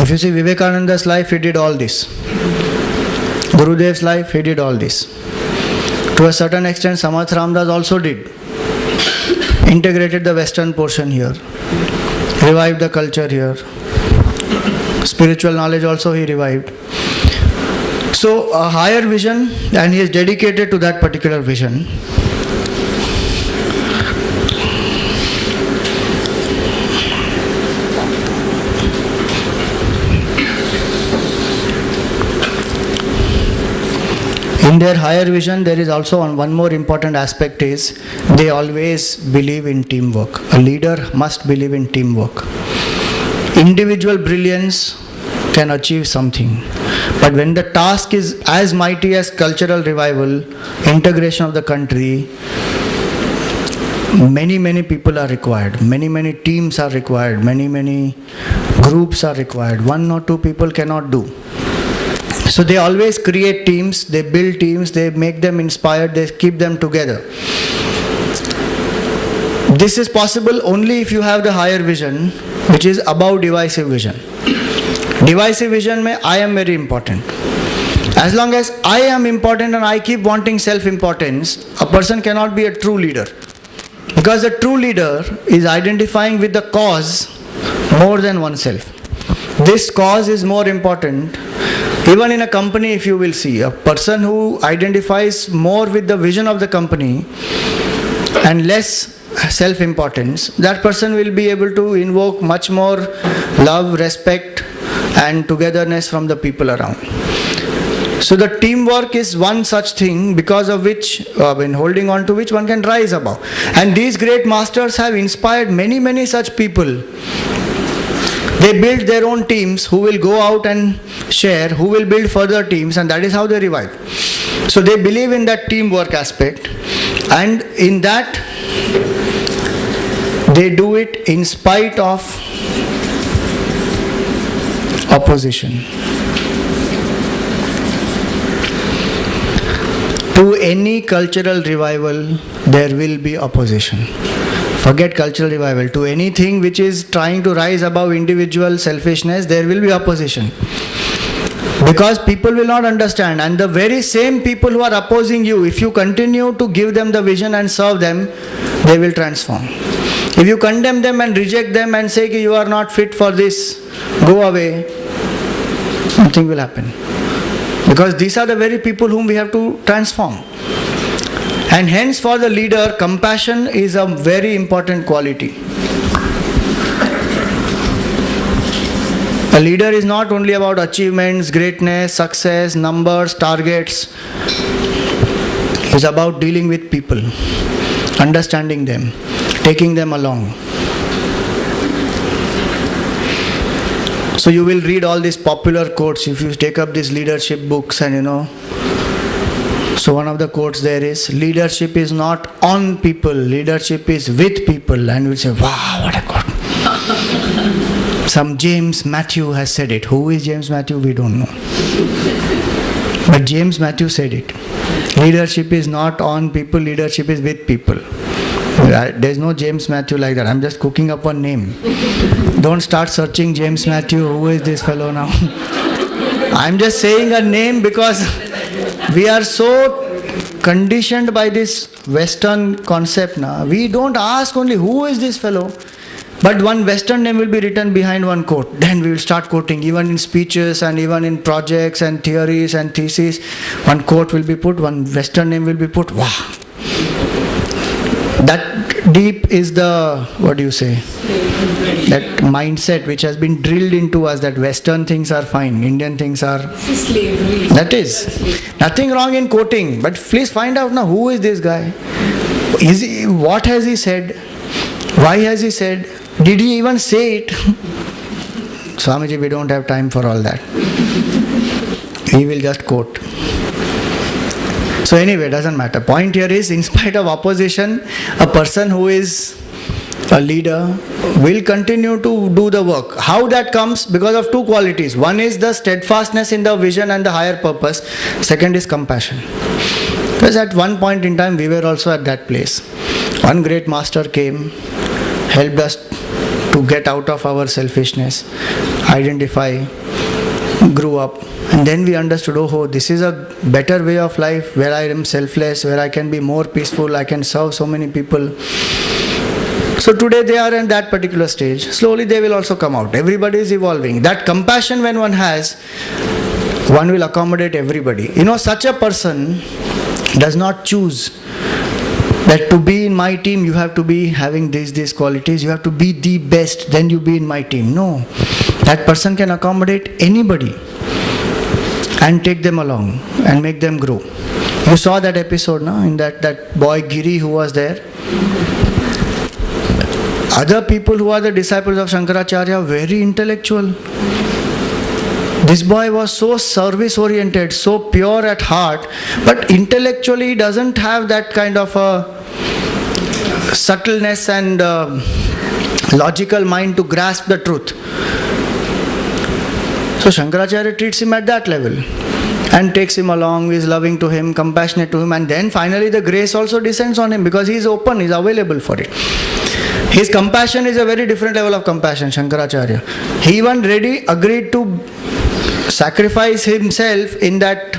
Speaker 1: If you see Vivekananda's life, he did all this. Gurudev's life, he did all this. To a certain extent, Samarth Ramdas also did. Integrated the western portion here. Revived the culture here. Spiritual knowledge also he revived. So a higher vision, and he is dedicated to that particular vision. In their higher vision, there is also one more important aspect is they always believe in teamwork. A leader must believe in teamwork. Individual brilliance can achieve something. But when the task is as mighty as cultural revival, integration of the country, many people are required. Many teams are required. Many groups are required. One or two people cannot do. So they always create teams, they build teams, they make them inspired, they keep them together. This is possible only if you have the higher vision, which is above divisive vision. Divisive vision mein I am very important. As long as I am important and I keep wanting self-importance, a person cannot be a true leader. Because a true leader is identifying with the cause more than oneself. This cause is more important. Even in a company, if you will see, a person who identifies more with the vision of the company and less self-importance, that person will be able to invoke much more love, respect and togetherness from the people around. So the teamwork is one such thing because of which, when holding on to which one can rise above. And these great masters have inspired many, many such people. They build their own teams who will go out and share, who will build further teams, and that is how they revive. So they believe in that teamwork aspect, and in that they do it in spite of opposition. To any cultural revival, there will be opposition. Forget cultural revival. To anything which is trying to rise above individual selfishness, there will be opposition. Because people will not understand, and the very same people who are opposing you, if you continue to give them the vision and serve them, they will transform. If you condemn them and reject them and say you are not fit for this, go away, nothing will happen. Because these are the very people whom we have to transform. And hence for the leader, compassion is a very important quality. A leader is not only about achievements, greatness, success, numbers, targets. It's about dealing with people, understanding them, taking them along. So you will read all these popular quotes if you take up these leadership books, and so one of the quotes there is, leadership is not on people, leadership is with people. And we'll say, wow, what a quote. Some James Matthew has said it. Who is James Matthew? We don't know. But James Matthew said it. Leadership is not on people, leadership is with people. There's no James Matthew like that. I'm just cooking up one name. Don't start searching James Matthew. Who is this fellow now? I'm just saying a name because we are so conditioned by this Western concept now. We don't ask only who is this fellow, but one Western name will be written behind one quote. Then we will start quoting, even in speeches and even in projects and theories and theses. One quote will be put, one Western name will be put. Wow! That deep is the, what do you say? That mindset which has been drilled into us that Western things are fine, Indian things are...
Speaker 2: Slavery.
Speaker 1: That is. Nothing wrong in quoting, but please find out now who is this guy? What has he said? Why has he said? Did he even say it? Swamiji, we don't have time for all that. We will just quote. So anyway, doesn't matter. Point here is, in spite of opposition, a person who is a leader will continue to do the work. How that comes? Because of two qualities. One is the steadfastness in the vision and the higher purpose. Second is compassion. Because at one point in time we were also at that place. One great master came, helped us to get out of our selfishness, identify, grew up. And then we understood, oh, this is a better way of life where I am selfless, where I can be more peaceful, I can serve so many people. So today they are in that particular stage. Slowly they will also come out. Everybody is evolving. That compassion when one has, one will accommodate everybody. Such a person does not choose that to be in my team you have to be having these qualities, you have to be the best, then you be in my team. No. That person can accommodate anybody and take them along and make them grow. You saw that episode, no? In that boy Giri who was there. Other people who are the disciples of Shankaracharya are very intellectual. This boy was so service oriented, so pure at heart, but intellectually doesn't have that kind of a subtleness and logical mind to grasp the truth. So Shankaracharya treats him at that level and takes him along, is loving to him, compassionate to him, and then finally the grace also descends on him because he is open, he is available for it. His compassion is a very different level of compassion, Shankaracharya. He even agreed to sacrifice himself in that,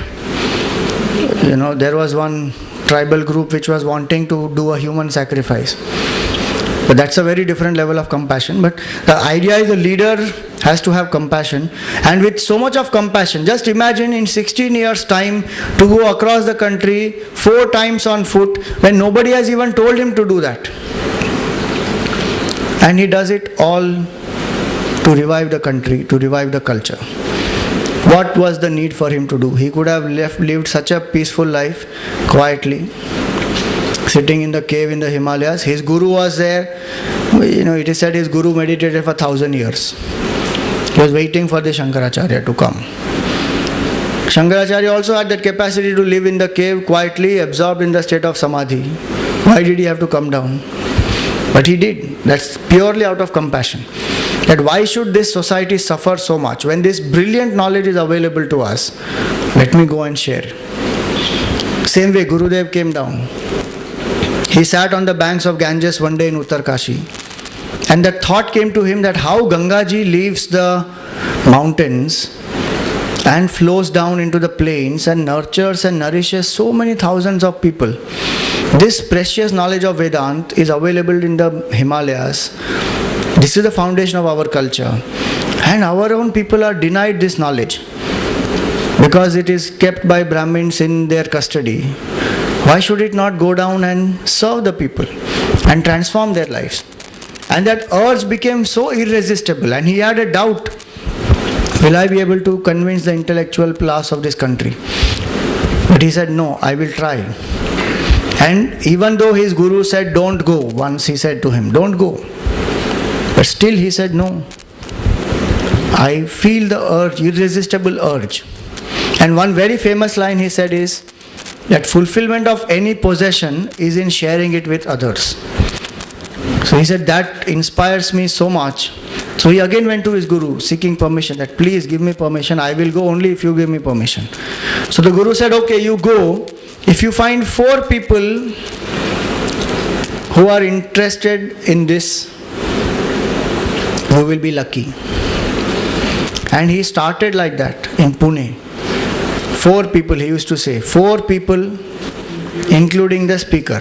Speaker 1: there was one tribal group which was wanting to do a human sacrifice. But that's a very different level of compassion. But the idea is the leader has to have compassion. And with so much of compassion, just imagine in 16 years' time to go across the country 4 times on foot when nobody has even told him to do that. And he does it all to revive the country, to revive the culture. What was the need for him to do? He could have lived such a peaceful life, quietly, sitting in the cave in the Himalayas. His guru was there. It is said his guru meditated for 1,000 years. He was waiting for the Shankaracharya to come. Shankaracharya also had that capacity to live in the cave quietly, absorbed in the state of samadhi. Why did he have to come down? But he did. That's purely out of compassion. That why should this society suffer so much when this brilliant knowledge is available to us? Let me go and share. Same way Gurudev came down. He sat on the banks of Ganges one day in Uttarkashi, and the thought came to him that how Gangaji leaves the mountains and flows down into the plains and nurtures and nourishes so many thousands of people. This precious knowledge of Vedanta is available in the Himalayas. This is the foundation of our culture. And our own people are denied this knowledge because it is kept by Brahmins in their custody. Why should it not go down and serve the people and transform their lives? And that urge became so irresistible, and he had a doubt, will I be able to convince the intellectual class of this country? But he said, no, I will try. And even though his guru said, don't go, once he said to him, don't go. But still he said, no. I feel the urge, irresistible urge. And one very famous line he said is, that fulfillment of any possession is in sharing it with others. So he said, that inspires me so much. So he again went to his guru seeking permission, that please give me permission, I will go only if you give me permission. So the guru said, okay, you go. If you find 4 people who are interested in this, you will be lucky. And he started like that in Pune. 4 people, he used to say, 4 people, including the speaker.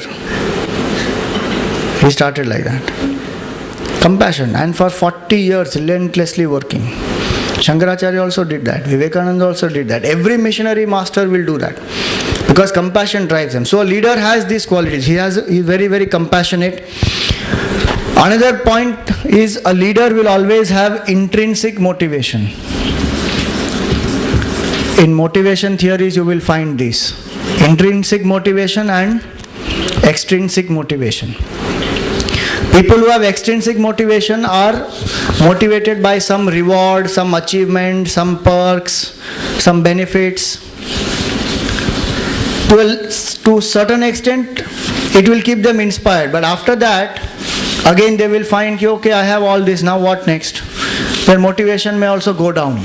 Speaker 1: He started like that. Compassion, and for 40 years relentlessly working. Shankaracharya also did that. Vivekananda also did that. Every missionary master will do that, because compassion drives them. So a leader has these qualities. He is very, very compassionate. Another point is a leader will always have intrinsic motivation. In motivation theories, you will find this: intrinsic motivation and extrinsic motivation. People who have extrinsic motivation are motivated by some reward, some achievement, some perks, some benefits. To a certain extent, it will keep them inspired. But after that, again they will find, okay, I have all this, now what next? Their motivation may also go down.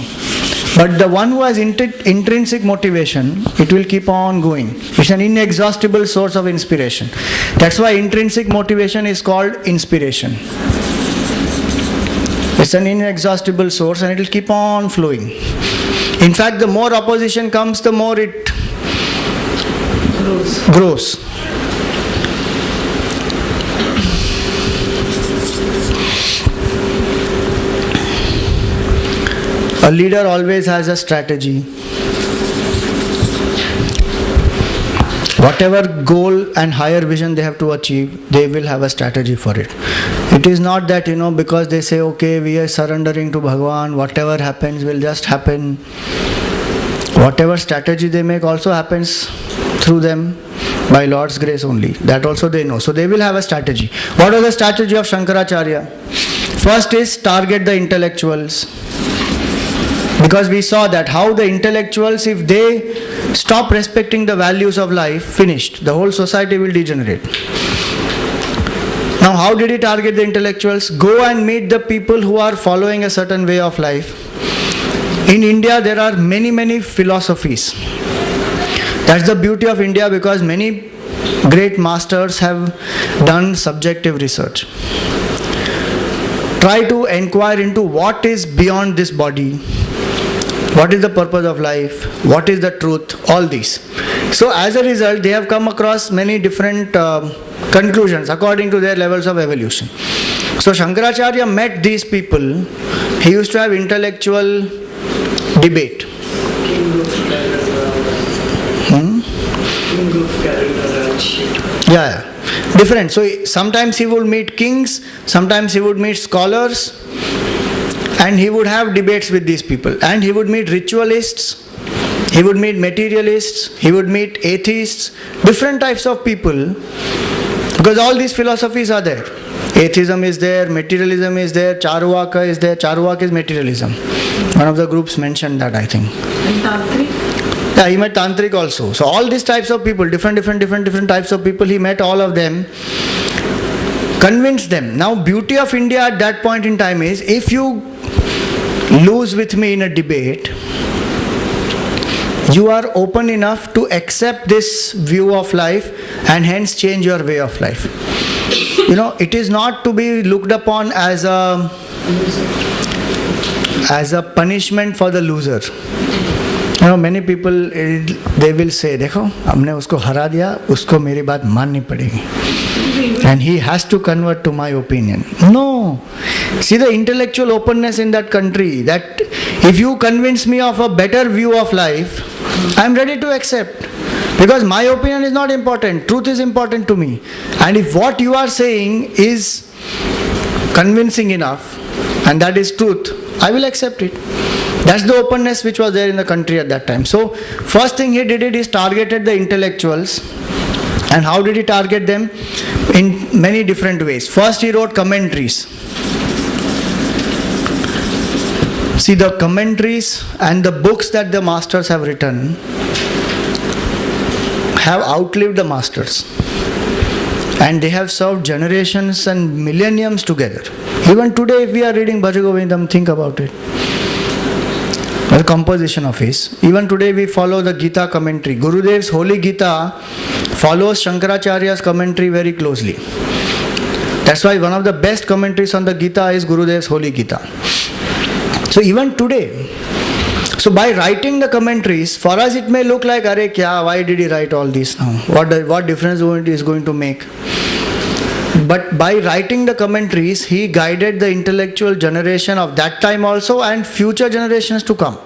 Speaker 1: But the one who has intrinsic motivation, it will keep on going. It's an inexhaustible source of inspiration. That's why intrinsic motivation is called inspiration. It's an inexhaustible source and it will keep on flowing. In fact, the more opposition comes, the more it grows. A leader always has a strategy. Whatever goal and higher vision they have to achieve, they will have a strategy for it. It is not that, because they say, okay, we are surrendering to Bhagavan, whatever happens will just happen. Whatever strategy they make also happens through them by Lord's grace only. That also they know. So they will have a strategy. What was the strategy of Shankaracharya? First is target the intellectuals. Because we saw that how the intellectuals, if they stop respecting the values of life, finished. The whole society will degenerate. Now how did he target the intellectuals? Go and meet the people who are following a certain way of life. In India there are many, many philosophies. That's the beauty of India, because many great masters have done subjective research. Try to inquire into what is beyond this body. What is the purpose of life? What is the truth? All these. So as a result, they have come across many different conclusions according to their levels of evolution. So Shankaracharya met these people. He used to have intellectual debate. Yeah. Different. So sometimes he would meet kings, sometimes he would meet scholars, And he would have debates with these people. And he would meet ritualists, he would meet materialists, he would meet atheists, different types of people, because all these philosophies are there. Atheism is there, materialism is there, Charvaka is there. Charvaka is materialism. One of the groups mentioned that, I think.
Speaker 2: And Tantric?
Speaker 1: Yeah, he met Tantric also. So all these types of people, different types of people, he met all of them, convinced them. Now, beauty of India at that point in time is, if you lose with me in a debate, you are open enough to accept this view of life and hence change your way of life. You know, it is not to be looked upon as a punishment for the loser. You know, many people, they will say, देखो हमने उसको हरा दिया, उसको मेरी बात माननी पड़ेगी, and he has to convert to my opinion. No. See the intellectual openness in that country, that if you convince me of a better view of life, I am ready to accept. Because my opinion is not important. Truth is important to me. And if what you are saying is convincing enough, and that is truth, I will accept it. That's the openness which was there in the country at that time. So, first thing he did is targeted the intellectuals. And how did he target them? In many different ways. First, he wrote commentaries. See, the commentaries and the books that the masters have written have outlived the masters, and they have served generations and millenniums together. Even today, if we are reading Bhajagovindam, think about it. The composition of his. Even today, we follow the Gita commentary. Gurudev's Holy Gita follows Shankaracharya's commentary very closely. That's why one of the best commentaries on the Gita is Gurudev's Holy Gita. So even today, so by writing the commentaries, for us it may look like, Arey kya, why did he write all this now? What difference it is going to make? But by writing the commentaries, he guided the intellectual generation of that time also and future generations to come.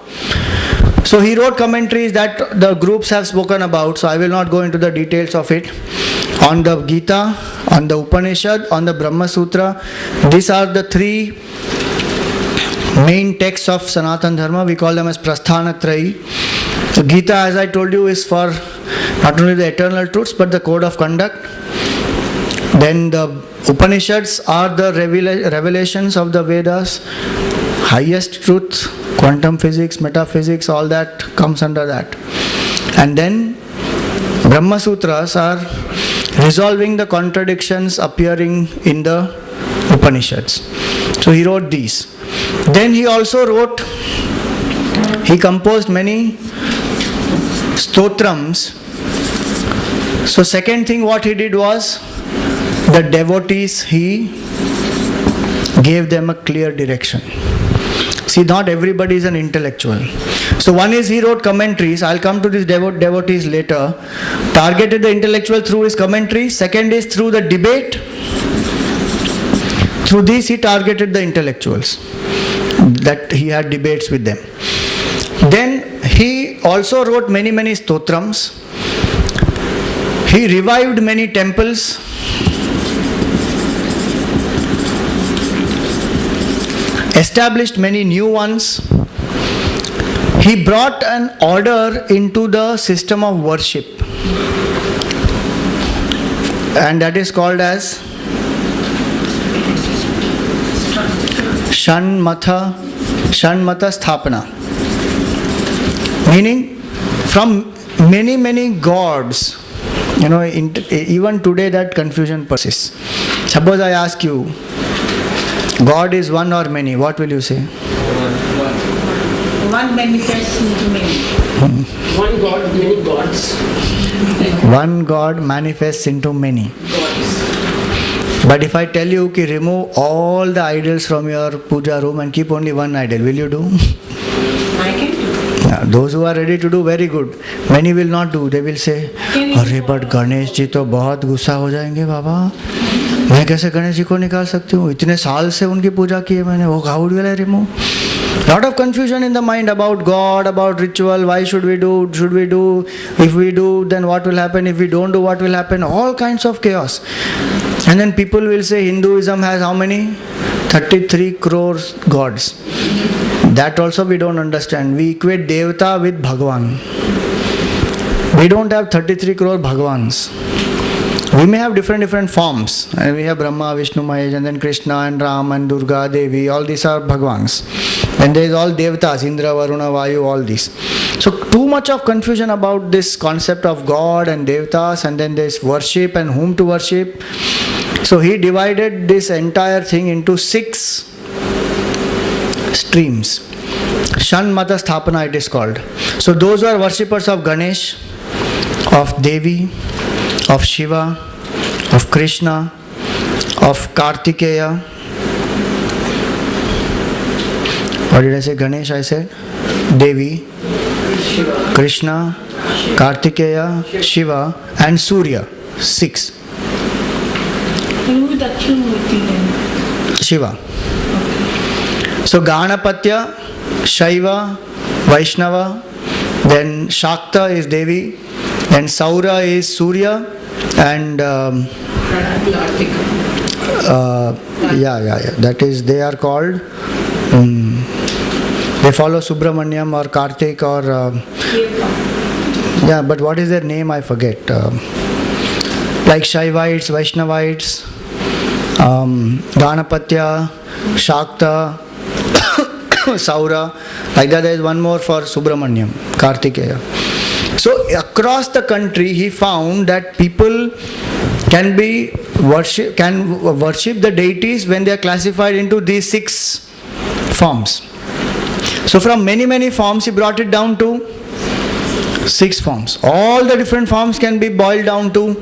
Speaker 1: So he wrote commentaries that the groups have spoken about, so I will not go into the details of it. On the Gita, on the Upanishad, on the Brahma Sutra, these are the three main texts of Sanatana Dharma. We call them as Prasthanatrayi. The Gita, as I told you, is for not only the eternal truths but the code of conduct. Then the Upanishads are the revelations of the Vedas, highest truth, quantum physics, metaphysics, all that comes under that. And then Brahma Sutras are resolving the contradictions appearing in the Upanishads. So he wrote these. Then he also he composed many stotrams. So second thing what he did was, the devotees, he gave them a clear direction. See, not everybody is an intellectual. So one is he wrote commentaries. I'll come to these devotees later. Targeted the intellectual through his commentaries. Second is through the debate. Through this he targeted the intellectuals, that he had debates with them. Then he also wrote many stotrams. He revived many temples. Established many new ones. He brought an order into the system of worship, and that is called as Shanmata Sthapana. Meaning, from many gods, you know, even today that confusion persists. Suppose I ask you, God is one or many, what will you say?
Speaker 2: One manifests into many.
Speaker 4: One God, many gods.
Speaker 1: One God manifests into many. But if I tell you to remove all the idols from your puja room and keep only one idol, will you do?
Speaker 2: I can do.
Speaker 1: Yeah, those who are ready to do, very good. Many will not do. They will say, अरे but Ganesh ji तो बहुत गुस्सा हो जाएंगे बाबा, मैं कैसे गणेश जी को निकाल सकती हूँ, इतने साल से उनकी पूजा की है मैंने, वो how will I remove? Lot of confusion in the mind about God, about ritual, why should we do, if we do then what will happen, if we don't do what will happen, all kinds of chaos. And then people will say Hinduism has how many? 33 crores gods. That also we don't understand. We equate Devata with Bhagwan. We don't have 33 crore Bhagwans. We may have different forms. And we have Brahma, Vishnu, Mahesh, and then Krishna and Ram and Durga, Devi. All these are Bhagwans. And there is all Devatas, Indra, Varuna, Vayu, all these. So too much of confusion about this concept of God and Devatas, and then there's worship and whom to worship. So he divided this entire thing into 6 streams. Shanmata Sthapana it is called. So those who are worshippers of Ganesh, of Devi, of Shiva, of Krishna, of Kartikeya. What did I say? Ganesh I said? Devi, Krishna, Kartikeya, Shiva and Surya. 6.
Speaker 2: Who is Dakshinamurti then?
Speaker 1: Shiva. So Ganapatya, Shaiva, Vaishnava, then Shakta is Devi, then Saura is Surya, and that is, they are called, they follow Subramanyam or Kartik or, but what is their name I forget. Like Shaivites, Vaishnavites, Ganapatya, Shakta, Saura, like that there is one more for Subramanyam, Kartikeya. So across the country he found that people can worship the deities when they are classified into these 6 forms. So from many forms he brought it down to 6 forms. All the different forms can be boiled down to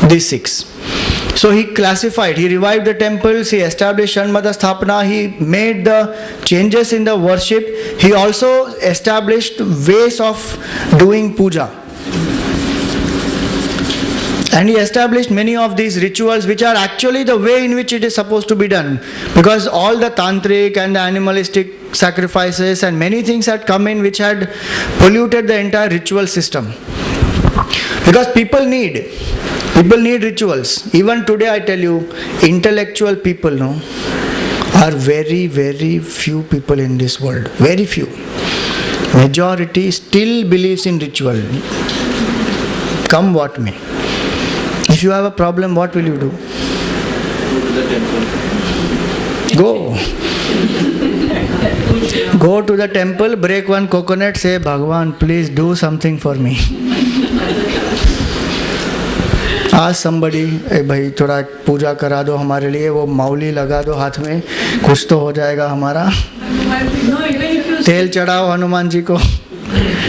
Speaker 1: these 6. So he classified, he revived the temples, he established Shanmata Sthapana, he made the changes in the worship, he also established ways of doing puja. And he established many of these rituals which are actually the way in which it is supposed to be done. Because all the tantric and the animalistic sacrifices and many things had come in which had polluted the entire ritual system. Because people need rituals. Even today I tell you, intellectual people are very few people in this world. Very few. Majority still believes in ritual. Come what may. If you have a problem, what will you do? Go. Go to the temple, break one coconut, say, Bhagwan, please do something for me. Ask somebody, hey भाई थोड़ा पूजा करा दो हमारे लिए, वो मौली लगा दो हाथ में, कुछ तो हो जाएगा हमारा. तेल चढ़ाओ हनुमान जी को.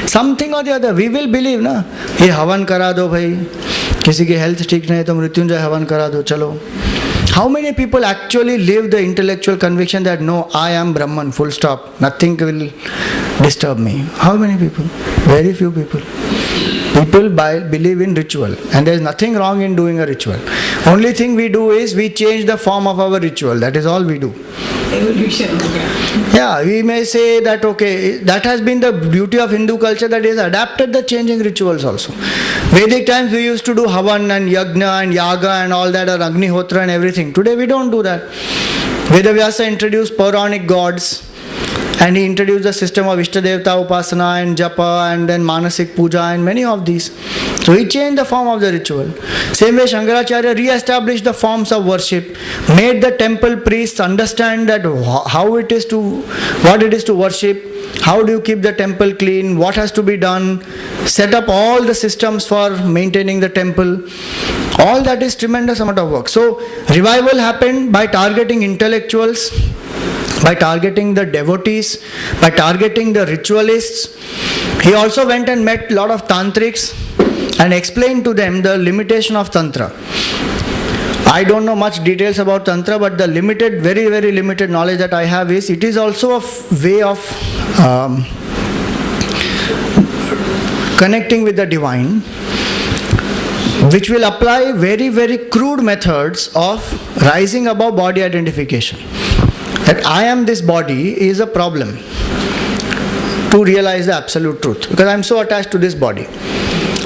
Speaker 1: Something or the other, we will believe ना. ये हवन करा दो भाई, किसी की हेल्थ ठीक नहीं तो मृत्युंजय हवन करा दो, चलो. How many people actually live the intellectual conviction that no, I am Brahman, full stop, nothing will disturb me? How many people? Very few people. People believe in ritual, and there is nothing wrong in doing a ritual. Only thing we do is we change the form of our ritual. That is all we do.
Speaker 2: Evolution. Okay.
Speaker 1: Yeah, we may say that okay, that has been the beauty of Hindu culture, that is adapted the changing rituals also. Vedic times we used to do Havan and Yagna and Yaga and all that, or Agnihotra and everything. Today we don't do that. Vedavyasa introduced Puranic gods, and he introduced the system of Ishtadevta Upasana and Japa and then Manasik Puja and many of these. So he changed the form of the ritual. Same way Shankaracharya re-established the forms of worship, made the temple priests understand that what it is to worship, how do you keep the temple clean, what has to be done, set up all the systems for maintaining the temple. All that is tremendous amount of work. So revival happened by targeting intellectuals, by targeting the devotees, by targeting the ritualists. He also went and met a lot of tantrics and explained to them the limitation of tantra. I don't know much details about tantra, but the limited, very limited knowledge that I have is it is also a way of connecting with the divine, which will apply very crude methods of rising above body identification. That I am this body is a problem to realize the absolute truth, because I am so attached to this body.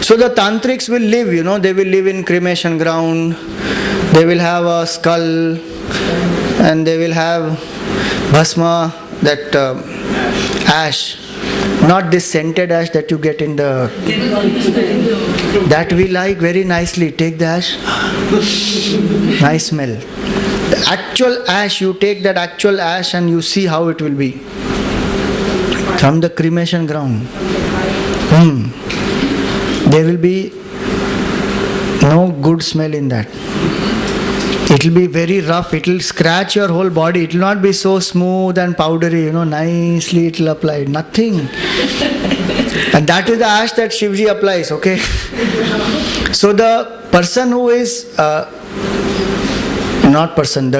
Speaker 1: So the tantrics will live, they will live in cremation ground, they will have a skull and they will have bhasma, that ash, not this scented ash that you get in the, that we like very nicely. Take the ash, nice smell. The actual ash, you take that actual ash and you see how it will be from the cremation ground. There will be no good smell in that. It will be very rough. It will scratch your whole body. It will not be so smooth and powdery, nicely it will apply. Nothing. And that is the ash that Shivji applies, okay? So the person who is, the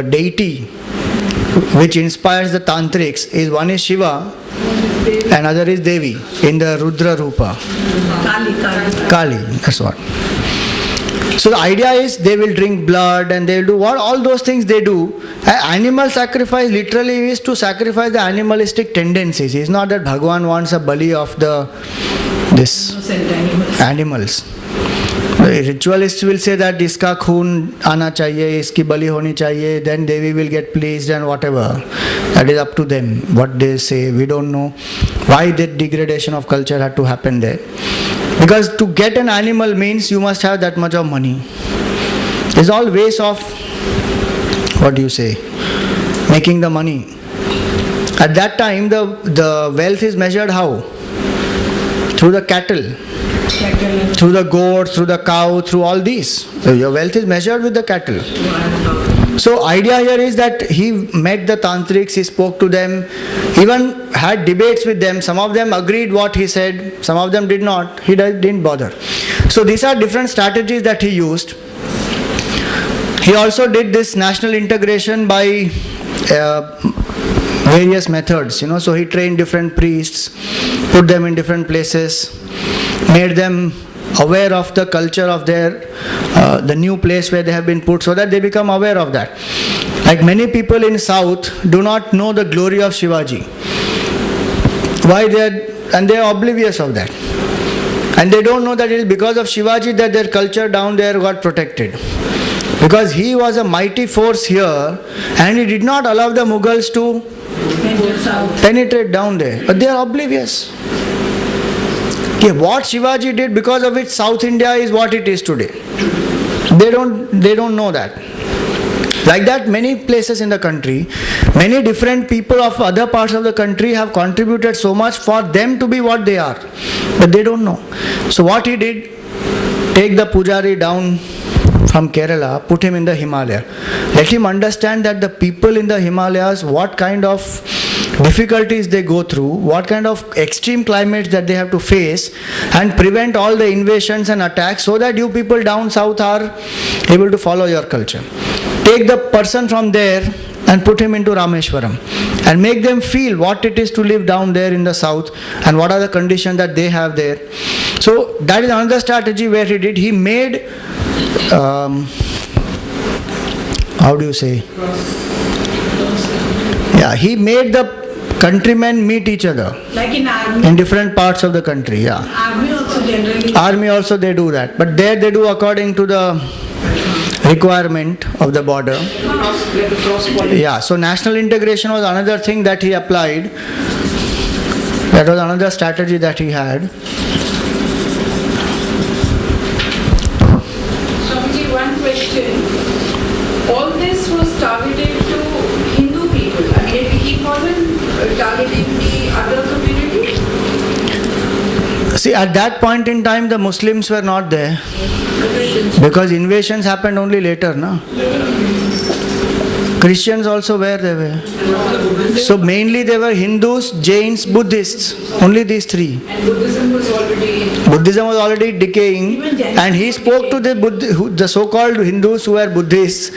Speaker 1: deity which inspires the tantrics is, one is Shiva, another is Devi in the Rudra Rupa. Kali, that's what. So the idea is they will drink blood and they will do what all those things they do. Animal sacrifice literally is to sacrifice the animalistic tendencies. It's not that Bhagavan wants a bali of this animals. The ritualists will say that iska khoon aana chahiye, iski bali honi chahiye, then Devi will get pleased and whatever. That is up to them, what they say. We don't know why that degradation of culture had to happen there. Because to get an animal means you must have that much of money. It's all ways of, making the money. At that time the wealth is measured how? Through the cattle, through the goats, through the cow, through all these. So your wealth is measured with the cattle. So idea here is that he met the tantrics, he spoke to them, even had debates with them. Some of them agreed what he said, some of them did not. He didn't bother. So these are different strategies that he used. He also did this national integration by various methods, So he trained different priests, put them in different places, made them aware of the culture of their the new place where they have been put, so that they become aware of that. Like many people in South do not know the glory of Shivaji. Why they are oblivious of that. And they don't know that it is because of Shivaji that their culture down there got protected. Because he was a mighty force here and he did not allow the Mughals to penetrate down there. But they are oblivious. Okay, what Shivaji did, because of which South India is what it is today. They don't know that. Like that, many places in the country, many different people of other parts of the country have contributed so much for them to be what they are. But they don't know. So what he did, take the Pujari down from Kerala, put him in the Himalaya. Let him understand that the people in the Himalayas, what kind of difficulties they go through, what kind of extreme climates that they have to face, and prevent all the invasions and attacks, so that you people down south are able to follow your culture. Take the person from there and put him into Rameshwaram and make them feel what it is to live down there in the south and what are the conditions that they have there. So that is another strategy where he did. He made he made the countrymen meet each other.
Speaker 2: Like in army.
Speaker 1: In different parts of the country, yeah. Army also they do that. But there they do according to the requirement of the border. Yeah, so national integration was another thing that he applied. That was another strategy that he had.
Speaker 2: Swamiji, one question. All this was targeted to Hindu people. I mean, he wasn't targeting the other community?
Speaker 1: See, at that point in time, the Muslims were not there. Because invasions happened only later, no? Christians also were there. So mainly they were Hindus, Jains, Buddhists. Only these three.
Speaker 2: And Buddhism was already
Speaker 1: decaying. And he spoke to the so-called Hindus who were Buddhists.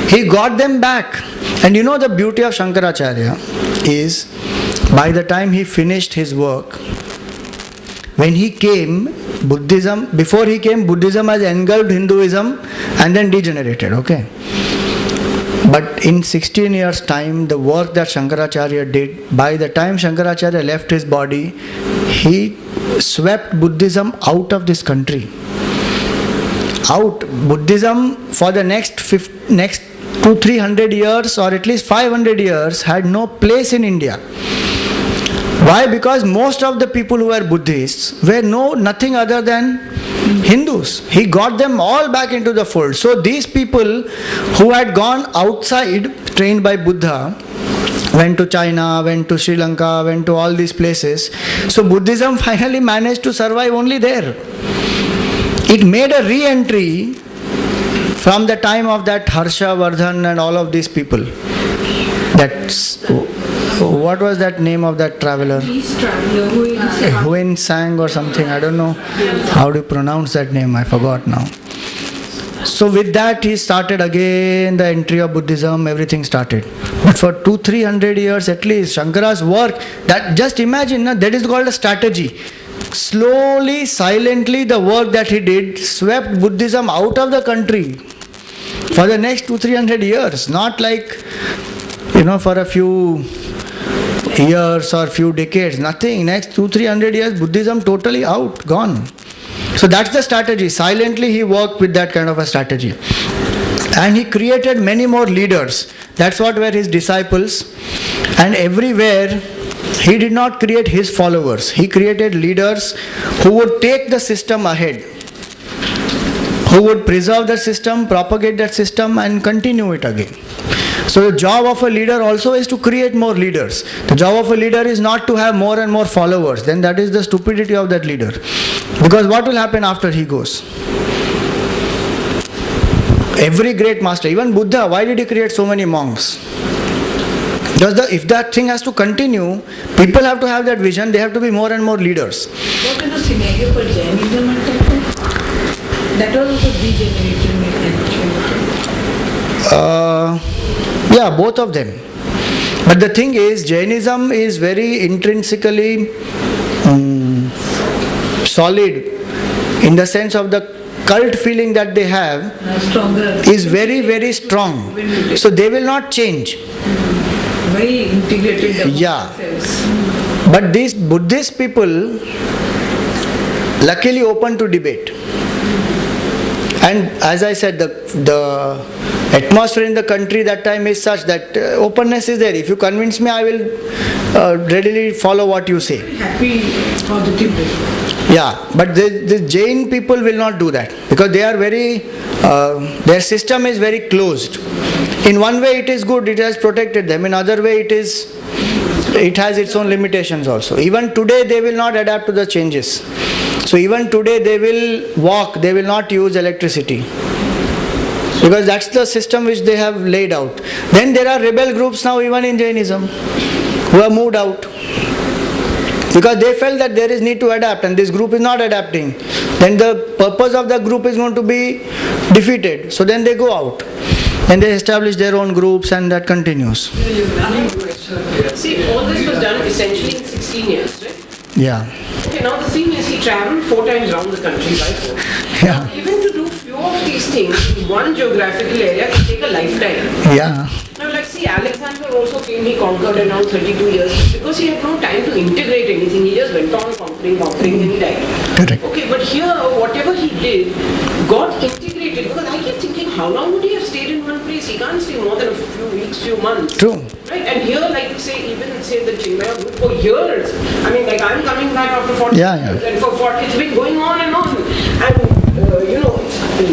Speaker 1: He got them back. And you know the beauty of Shankaracharya is, by the time he finished his work, when he came, before he came, Buddhism has engulfed Hinduism and then degenerated, okay? But in 16 years' time, the work that Shankaracharya did, by the time Shankaracharya left his body, he swept Buddhism out of this country. Out. Buddhism for the next 200-300 years or at least 500 years had no place in India. Why? Because most of the people who were Buddhists were nothing other than Hindus. He got them all back into the fold. So these people who had gone outside, trained by Buddha, went to China, went to Sri Lanka, went to all these places. So Buddhism finally managed to survive only there. It made a re-entry from the time of that Harsha Vardhan and all of these people. That's, what was that name of that traveler?
Speaker 2: Peace traveler who is
Speaker 1: Huyen Sang or something, I don't know how to pronounce that name, I forgot now. So with that he started again the entry of Buddhism, everything started. But for 200-300 years at least, Shankara's work, that just imagine, that is called a strategy. Slowly, silently, the work that he did swept Buddhism out of the country for the next 200-300 years. Not like, for a few years or few decades, nothing. Next 200-300 years, Buddhism totally out, gone. So that's the strategy. Silently he worked with that kind of a strategy. And he created many more leaders. That's what were his disciples. And everywhere, he did not create his followers. He created leaders who would take the system ahead, who would preserve the system, propagate that system and continue it again. So the job of a leader also is to create more leaders. The job of a leader is not to have more and more followers. Then that is the stupidity of that leader. Because what will happen after he goes? Every great master, even Buddha, why did he create so many monks? If that thing has to continue, people have to have that vision, they have to be more and more leaders.
Speaker 2: What is the scenario for Jainism at that time? That was also degenerated.
Speaker 1: Yeah, both of them. But the thing is, Jainism is very intrinsically solid in the sense of the cult feeling that they have
Speaker 2: Stronger.
Speaker 1: is very, very strong. So they will not change.
Speaker 2: Very integrated among
Speaker 1: Yeah.
Speaker 2: themselves.
Speaker 1: But these Buddhist people luckily open to debate. And as I said, the atmosphere in the country that time is such that openness is there. If you convince me, I will readily follow what you say.
Speaker 2: Happy, positive way.
Speaker 1: Yeah, but the Jain people will not do that because they are very, their system is very closed. In one way it is good, it has protected them. In other way it has its own limitations also. Even today they will not adapt to the changes. So even today they will walk, they will not use electricity. Because that's the system which they have laid out. Then there are rebel groups now even in Jainism who have moved out. Because they felt that there is need to adapt and this group is not adapting. Then the purpose of the group is going to be defeated. So then they go out. And they establish their own groups and that continues.
Speaker 4: See, all this was done essentially in 16 years, right?
Speaker 1: Yeah.
Speaker 4: Okay, now the thing is, he travelled 4 times around the country by foot.
Speaker 1: Yeah.
Speaker 4: Even to do few of these things in one geographical area can take a lifetime.
Speaker 1: Yeah.
Speaker 4: Now, like, see, Alexander also came, he conquered around 32 years because he had no time to integrate anything. He just went on conquering, then he died.
Speaker 1: Correct.
Speaker 4: Okay, but here, whatever he did got integrated because I keep thinking, how long would he have stayed in one place? He can't stay more than a few weeks, few months.
Speaker 1: True.
Speaker 4: Right, and here, like, say, even say the Chinmaya group for years. I mean, like, I'm coming back after 40
Speaker 1: Yeah.
Speaker 4: years, and for 40, it's been going on and on. And,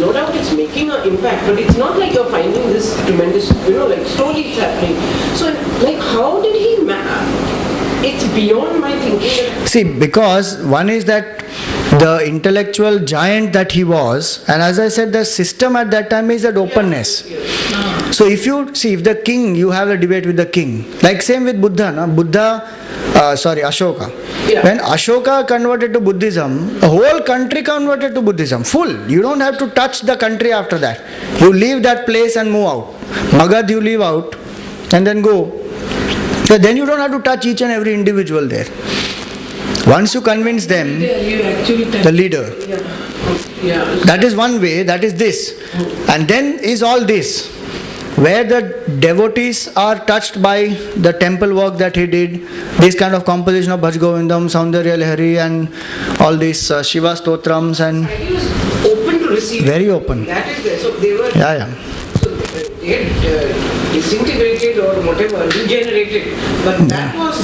Speaker 4: no doubt it's making an impact, but it's not like you're finding this tremendous, like, slowly it's happening. So, like, how did he it's beyond my thinking.
Speaker 1: See, because one is that the intellectual giant that he was, and as I said, the system at that time is that openness. So if you see, if the king, you have a debate with the king, like same with Buddha, Ashoka.
Speaker 4: Yeah.
Speaker 1: When Ashoka converted to Buddhism, the whole country converted to Buddhism, full. You don't have to touch the country after that. You leave that place and move out. Magad you leave out and then go. So then you don't have to touch each and every individual there. Once you convince them,
Speaker 2: You actually
Speaker 1: the leader,
Speaker 4: Yeah.
Speaker 1: that is one way, that is this. And then is all this, where the devotees are touched by the temple work that he did, this kind of composition of Bhaj Govindam, Saundarya Lahari and all these Shiva Stotrams and
Speaker 4: He was open to receive.
Speaker 1: very open.
Speaker 4: That is there. So they were.
Speaker 1: Yeah.
Speaker 4: So disintegrated or whatever, degenerated. But that was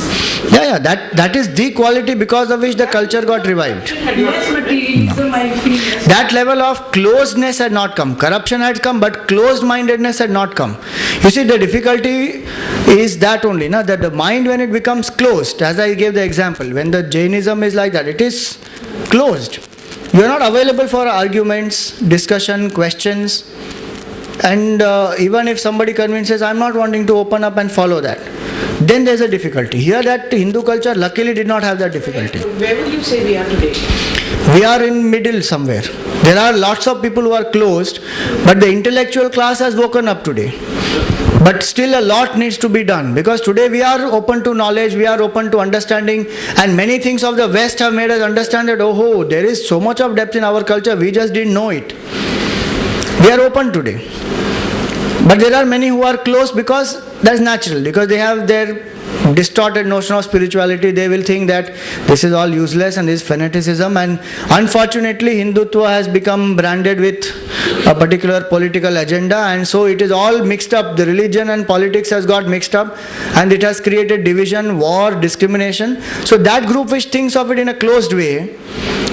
Speaker 1: Yeah, that is the quality because of which the culture got revived.
Speaker 2: Yes, materialism, I feel. Yes.
Speaker 1: That level of closedness had not come. Corruption had come, but closed-mindedness had not come. You see, the difficulty is that only, na, that the mind, when it becomes closed, as I gave the example, when the Jainism is like that, it is closed. You are not available for arguments, discussion, questions, and even if somebody convinces, I am not wanting to open up and follow that, then there is a difficulty. Here, that Hindu culture luckily did not have that difficulty.
Speaker 4: Where would you say we are today?
Speaker 1: We are in middle somewhere. There are lots of people who are closed, but the intellectual class has woken up today. But still a lot needs to be done, because today we are open to knowledge, we are open to understanding, and many things of the West have made us understand that, oh, there is so much of depth in our culture, we just didn't know it. We are open today. But there are many who are closed because that's natural, because they have their distorted notion of spirituality. They will think that this is all useless and this is fanaticism, and unfortunately Hindutva has become branded with a particular political agenda, and so it is all mixed up. The religion and politics has got mixed up, and it has created division, war, discrimination. So that group which thinks of it in a closed way,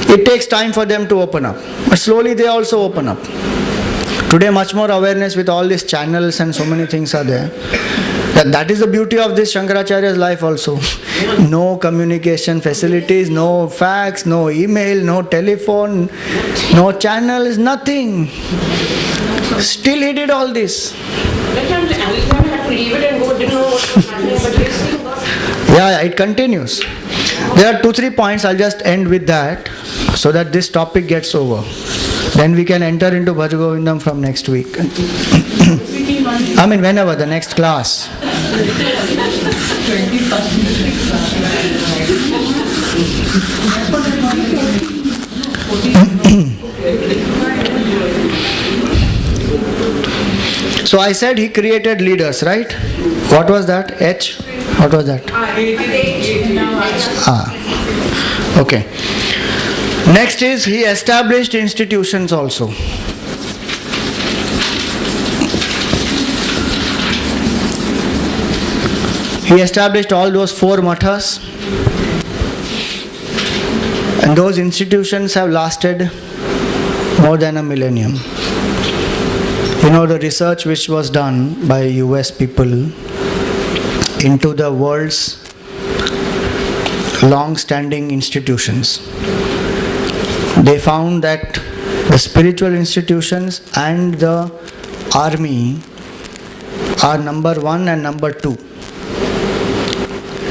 Speaker 1: it takes time for them to open up, but slowly they also open up. Today much more awareness with all these channels and so many things are there. That is the beauty of this Shankaracharya's life also. No communication facilities, no fax, no email, no telephone, no channels, nothing. Still he did all this.
Speaker 4: That time Alexander had to leave it and go, didn't know what was happening, but he still got.
Speaker 1: Yeah, it continues. There are 2-3 points, I'll just end with that so that this topic gets over. Then we can enter into Bhaj Govindam from next week. I mean, whenever, the next class. So I said he created leaders, right? What was that? H? What was that? Okay. Next is he established institutions also. He established all those 4 mathas, and those institutions have lasted more than a millennium. You know, the research which was done by US people into the world's long-standing institutions, they found that the spiritual institutions and the army are number 1 and number 2.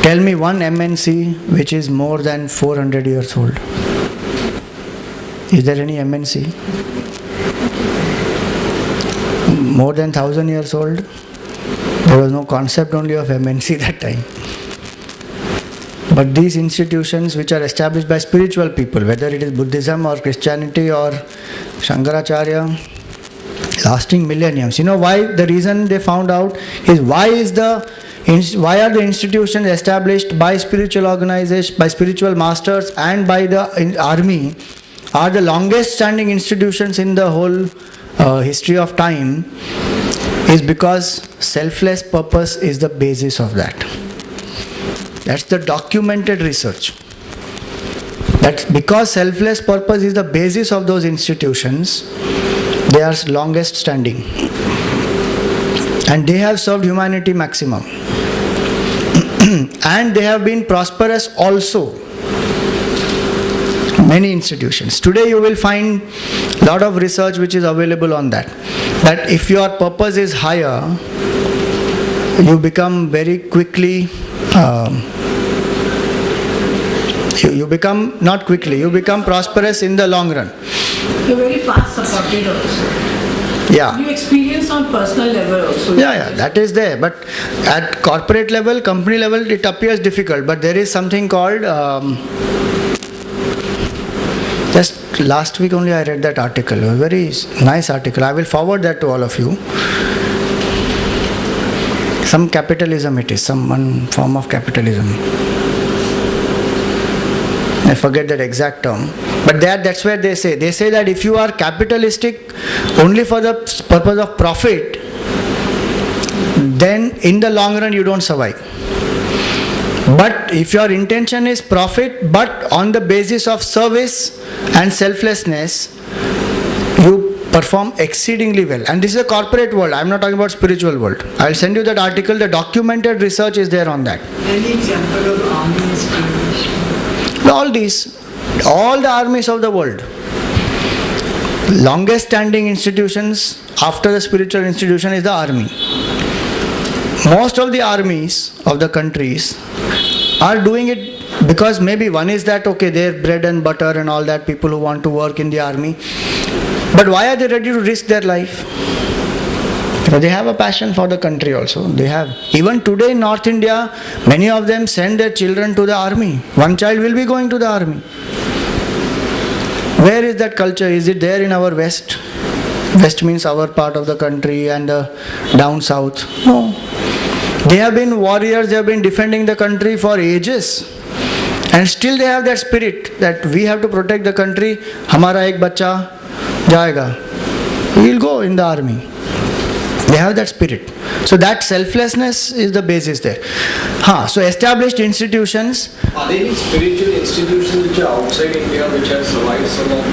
Speaker 1: Tell me one MNC which is more than 400 years old. Is there any MNC? More than 1000 years old? There was no concept only of MNC that time. But these institutions which are established by spiritual people, whether it is Buddhism or Christianity or Shankaracharya, lasting millenniums. You know why? The reason they found out is why are the institutions established by spiritual organizations, by spiritual masters and by the army are the longest standing institutions in the whole history of time, is because selfless purpose is the basis of that. That's the documented research. That's because selfless purpose is the basis of those institutions, they are longest standing. And they have served humanity maximum. And they have been prosperous also. Many institutions. Today you will find a lot of research which is available on that. That if your purpose is higher, you become very quickly you become, not quickly, you become prosperous in the long run.
Speaker 2: You're very fast supported also.
Speaker 1: Yeah.
Speaker 2: You experience on personal level also.
Speaker 1: Yeah, that is there. But at corporate level, company level, it appears difficult. But there is something called, just last week only I read that article, a very nice article. I will forward that to all of you. Some capitalism it is, some one form of capitalism. I forget that exact term. But that's where they say that if you are capitalistic only for the purpose of profit, then in the long run you don't survive. But if your intention is profit, but on the basis of service and selflessness, you perform exceedingly well. And this is a corporate world. I'm not talking about spiritual world. I'll send you that article. The documented research is there on that.
Speaker 5: Any example of army inspiration?
Speaker 1: All the armies of the world. Longest standing institutions after the spiritual institution is the army. Most of the armies of the countries are doing it because maybe one is that, okay, they're bread and butter and all that, people who want to work in the army. But why are they ready to risk their life? Because they have a passion for the country also. They have. Even today in North India, many of them send their children to the army. One child will be going to the army. Where is that culture? Is it there in our West? West means our part of the country and down south. No. They have been warriors, they have been defending the country for ages. And still they have that spirit that we have to protect the country. Hamara ek bacha jayega. We will go in the army. They have that spirit. So that selflessness is the basis there. So established institutions.
Speaker 3: Are there any spiritual institutions which are outside India which have survived so long?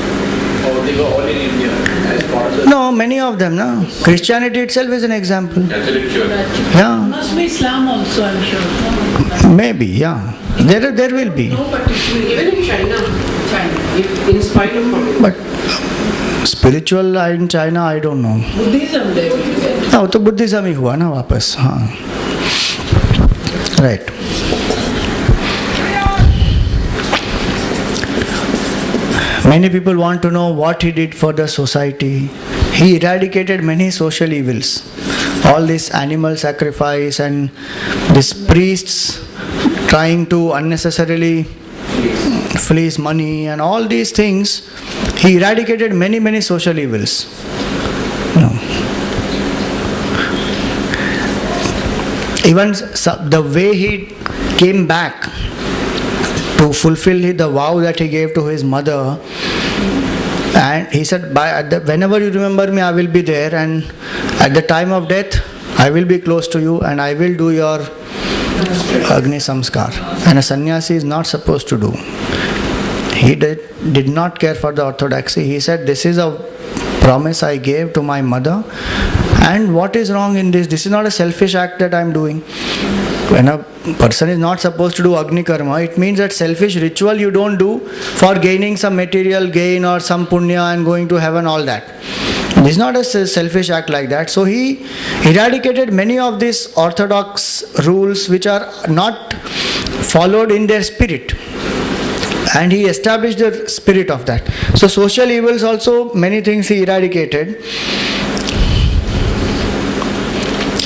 Speaker 3: Or they were all in India as part of the...
Speaker 1: No, many of them. No. Christianity itself is an example.
Speaker 3: Catholic Church.
Speaker 1: Yeah.
Speaker 5: Must be Islam also, I'm sure.
Speaker 1: Maybe, yeah. There will be.
Speaker 4: No, but even in China, in spite of communism.
Speaker 1: But spiritual in China, I don't know.
Speaker 5: Buddhism there will be.
Speaker 1: हाँ वो तो Buddhism ही हुआ ना वापस. हाँ right. Many people want to know what he did for the society. He eradicated many social evils. All this animal sacrifice and these priests trying to unnecessarily fleece money and all these things. He eradicated many social evils. Even the way he came back to fulfill the vow that he gave to his mother, and he said, whenever you remember me, I will be there, and at the time of death, I will be close to you and I will do your Agni Samskar. And a sannyasi is not supposed to do. He did not care for the orthodoxy. He said, this is a promise I gave to my mother. And what is wrong in this? This is not a selfish act that I am doing. When a person is not supposed to do Agni Karma, it means that selfish ritual you don't do for gaining some material gain or some punya and going to heaven, all that. This is not a selfish act like that. So he eradicated many of these orthodox rules which are not followed in their spirit. And he established the spirit of that. So social evils also, many things he eradicated.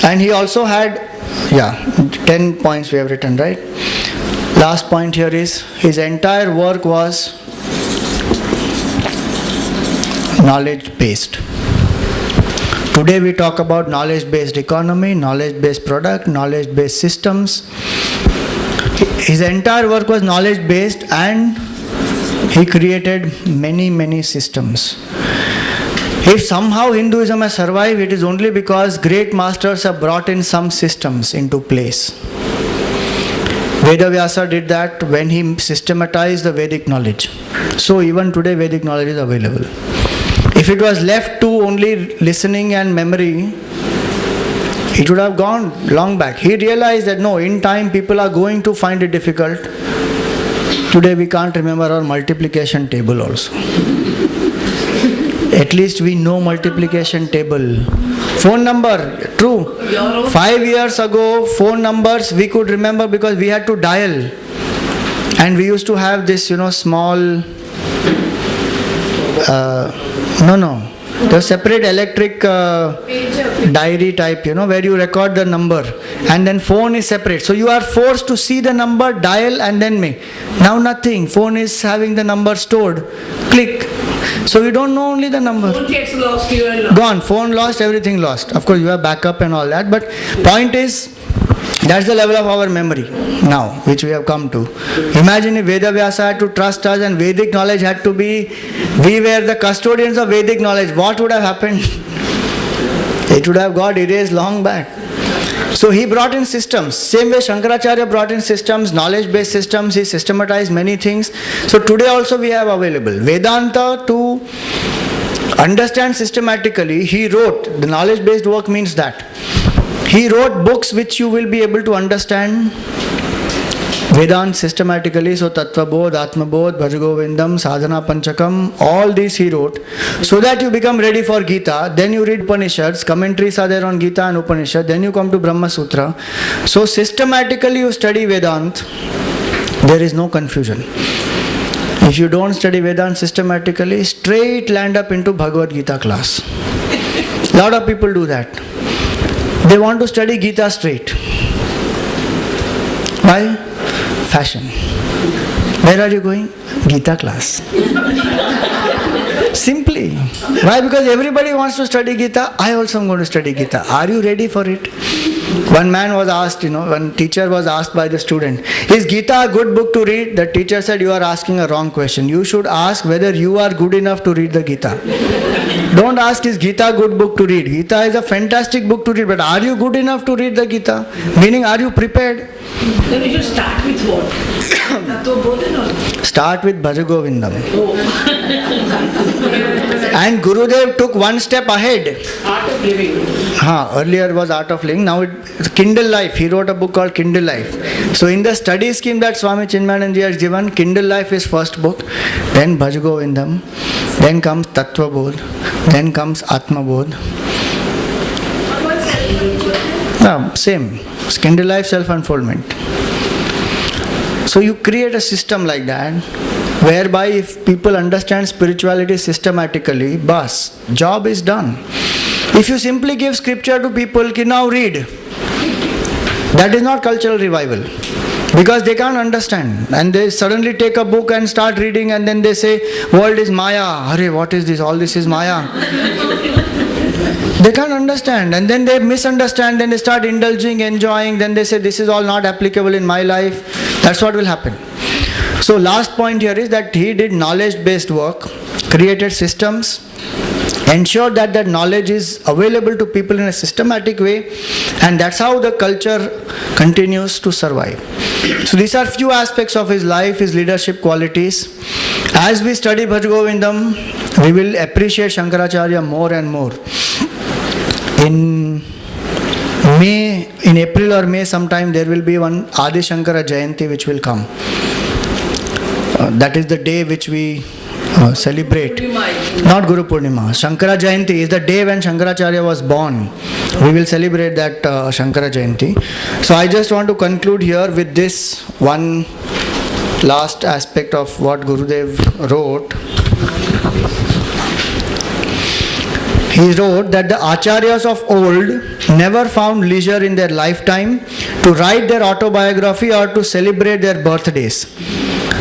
Speaker 1: And he also had, 10 points we have written, right? Last point here is, his entire work was knowledge-based. Today we talk about knowledge-based economy, knowledge-based product, knowledge-based systems. His entire work was knowledge-based and he created many systems. If somehow Hinduism has survived, it is only because great masters have brought in some systems into place. Vedavyasa did that when he systematized the Vedic knowledge. So even today Vedic knowledge is available. If it was left to only listening and memory, it would have gone long back. He realized that no, in time people are going to find it difficult. Today we can't remember our multiplication table also. At least we know multiplication table. Phone number, true. 5 years ago, phone numbers we could remember because we had to dial. And we used to have this, small... the separate electric diary type, where you record the number. And then phone is separate. So you are forced to see the number, dial and then make. Now nothing. Phone is having the number stored. Click. So you don't know only the number.
Speaker 5: Phone gets lost, you are lost.
Speaker 1: Gone. Phone lost, everything lost. Of course you have backup and all that. But point is, that's the level of our memory now, which we have come to. Imagine if Vedavyasa had to trust us and Vedic knowledge had to be, we were the custodians of Vedic knowledge. What would have happened? It would have got erased long back. So he brought in systems. Same way Shankaracharya brought in systems, knowledge-based systems. He systematized many things. So today also we have available Vedanta to understand systematically. He wrote, the knowledge-based work means that. He wrote books which you will be able to understand Vedanta systematically. So Tattva Bodh, Atma Bodh, Bhaj Govindam, Sadhana Panchakam, all these he wrote, so that you become ready for Gita. Then you read Upanishads, commentaries are there on Gita and Upanishad. Then you come to Brahma Sutra. So systematically you study Vedanta, there is no confusion. If you don't study Vedanta systematically, straight land up into Bhagavad Gita class. Lot of people do that. They want to study Gita straight. Why? Fashion. Where are you going? Gita class. Simply. Why? Because everybody wants to study Gita. I also am going to study Gita. Are you ready for it? One man was asked, one teacher was asked by the student, is Gita a good book to read? The teacher said, you are asking a wrong question. You should ask whether you are good enough to read the Gita. Don't ask, is Gita a good book to read? Gita is a fantastic book to read, but are you good enough to read the Gita? Meaning, are you prepared?
Speaker 5: Then we should start with what? Tattva Bodh or?
Speaker 1: Start with Bhaja Govindam. And Gurudev took one step ahead.
Speaker 4: Art of living.
Speaker 1: Earlier was Art of Living, now it's Kindle Life. He wrote a book called Kindle Life. So in the study scheme that Swami Chinmayananji has given, Kindle Life is first book, then Bhaj Govindam, then comes Tattva Bodh, then comes Atma Bodh.
Speaker 2: What about self-unfoldment?
Speaker 1: Same. Kindle Life, self-unfoldment. So you create a system like that, whereby if people understand spirituality systematically, bas, job is done. If you simply give scripture to people, ki now read, that is not cultural revival. Because they can't understand. And they suddenly take a book and start reading, and then they say, world is Maya. Hare, what is this? All this is Maya. They can't understand. And then they misunderstand, then they start indulging, enjoying, then they say, this is all not applicable in my life. That's what will happen. So last point here is that he did knowledge-based work, created systems, ensured that that knowledge is available to people in a systematic way, and that's how the culture continues to survive. So these are few aspects of his life, his leadership qualities. As we study Bhaj Govindam, we will appreciate Shankaracharya more and more. In April or May sometime, there will be one Adi Shankara Jayanti which will come. That is the day which we celebrate. Not Guru Purnima. Shankara Jayanti is the day when Shankaracharya was born. We will celebrate that Shankara Jayanti. So I just want to conclude here with this one last aspect of what Gurudev wrote. He wrote that the Acharyas of old never found leisure in their lifetime to write their autobiography or to celebrate their birthdays.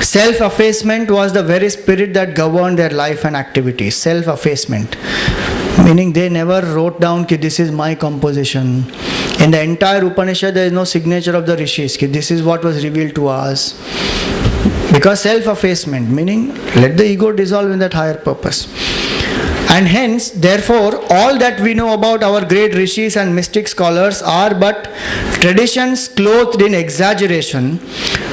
Speaker 1: Self-effacement was the very spirit that governed their life and activities. Self-effacement. Meaning they never wrote down that this is my composition. In the entire Upanishad there is no signature of the rishis. That this is what was revealed to us. Because self-effacement, meaning let the ego dissolve in that higher purpose. And hence, therefore, all that we know about our great rishis and mystic scholars are but traditions clothed in exaggeration,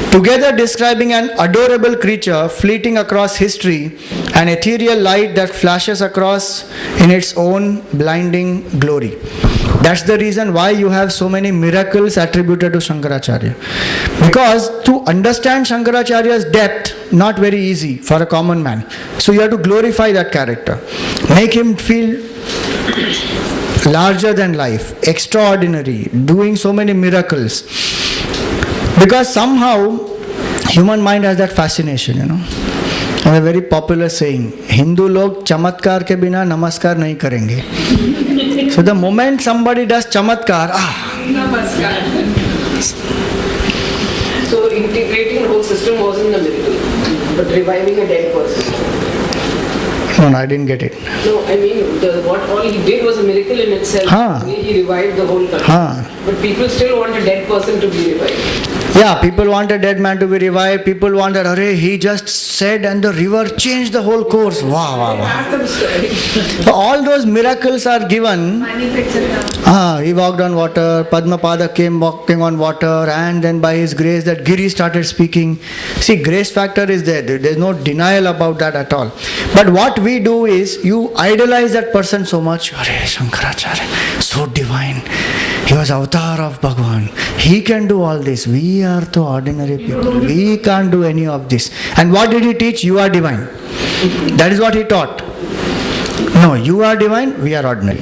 Speaker 1: together describing an adorable creature fleeting across history, an ethereal light that flashes across in its own blinding glory. That's the reason why you have so many miracles attributed to Shankaracharya. Because to understand Shankaracharya's depth, not very easy for a common man. So you have to glorify that character. Make him feel larger than life, extraordinary, doing so many miracles. Because somehow human mind has that fascination, And a very popular saying, Hindu log chamatkar ke bina namaskar nahi karenge. So the moment somebody does chamatkar,
Speaker 2: Namaskar.
Speaker 4: So integrating the whole system wasn't a miracle, but reviving a dead person.
Speaker 1: No, I didn't get it.
Speaker 4: No, I mean, what what all he did was a miracle in itself.
Speaker 1: Haan.
Speaker 4: The way he revived the whole country.
Speaker 1: Haan.
Speaker 4: But people still want a dead person to be revived.
Speaker 1: Yeah, people want a dead man to be revived. People want that, "Arey, he just said and the river changed the whole course." Wow, wow, wow.
Speaker 4: Have them study.
Speaker 1: So all those miracles are given. He walked on water, Padmapada came walking on water, and then by his grace that Giri started speaking. See, grace factor is there. There's no denial about that at all. But what we do is, you idolize that person so much. Arey, Shankaracharya, so divine. He was avatar of Bhagavan. He can do all this. We are the ordinary people. We can't do any of this. And what did he teach? You are divine. That is what he taught. No, you are divine, we are ordinary.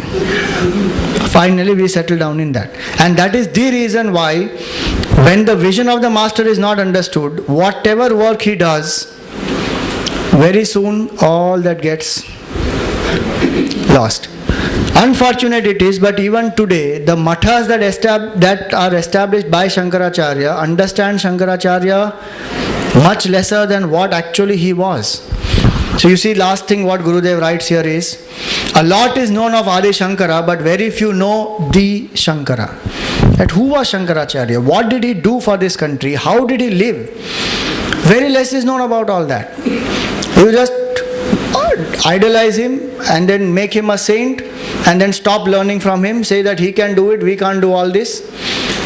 Speaker 1: Finally, we settle down in that. And that is the reason why, when the vision of the master is not understood, whatever work he does, very soon all that gets lost. Unfortunate it is, but even today, the mathas that are established by Shankaracharya understand Shankaracharya much lesser than what actually he was. So you see, last thing what Gurudev writes here is, a lot is known of Adi Shankara, but very few know the Shankara. That who was Shankaracharya? What did he do for this country? How did he live? Very less is known about all that. You just idolize him and then make him a saint and then stop learning from him, say that he can do it, we can't do all this,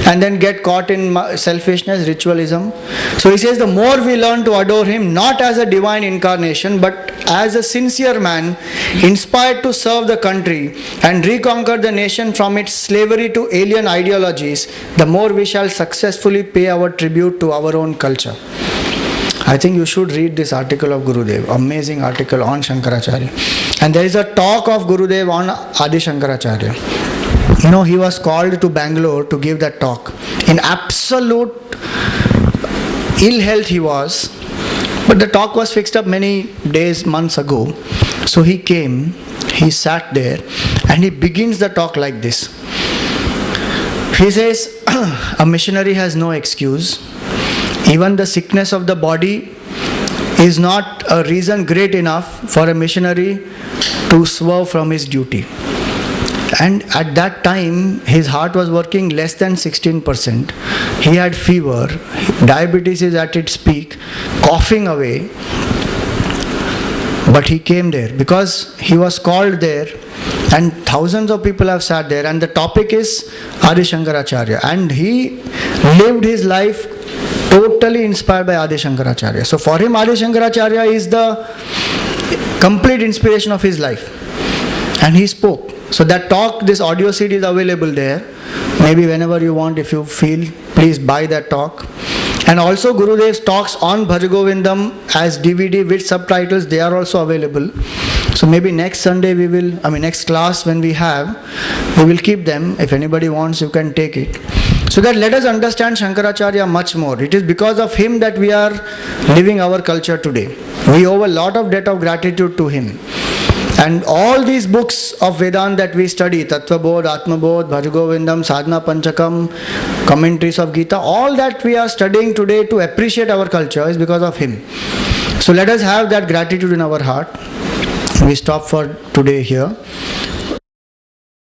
Speaker 1: and then get caught in selfishness, ritualism. So he says, the more we learn to adore him, not as a divine incarnation, but as a sincere man, inspired to serve the country and reconquer the nation from its slavery to alien ideologies, the more we shall successfully pay our tribute to our own culture. I think you should read this article of Gurudev, amazing article on Shankaracharya. And there is a talk of Gurudev on Adi Shankaracharya. You know, he was called to Bangalore to give that talk. In absolute ill health he was, but the talk was fixed up many days, months ago. So he came, he sat there, and he begins the talk like this. He says, a missionary has no excuse. Even the sickness of the body is not a reason great enough for a missionary to swerve from his duty. And at that time, his heart was working less than 16%. He had fever, diabetes is at its peak, coughing away. But he came there because he was called there, and thousands of people have sat there, and the topic is Adi Shankaracharya. And he lived his life totally inspired by Adi Shankaracharya. So for him, Adi Shankaracharya is the complete inspiration of his life. And he spoke. So that talk, this audio CD is available there. Maybe whenever you want, if you feel, please buy that talk. And also Gurudev's talks on Bhaj Govindam as DVD with subtitles, they are also available. So maybe next Sunday next class when we will keep them. If anybody wants, you can take it. So that let us understand Shankaracharya much more. It is because of him that we are living our culture today. We owe a lot of debt of gratitude to him. And all these books of Vedanta that we study, Tattva Bodh, Atma Bodh, Bhaj Govindam, Sadhana Panchakam, commentaries of Gita, all that we are studying today to appreciate our culture is because of him. So let us have that gratitude in our heart. We stop for today here.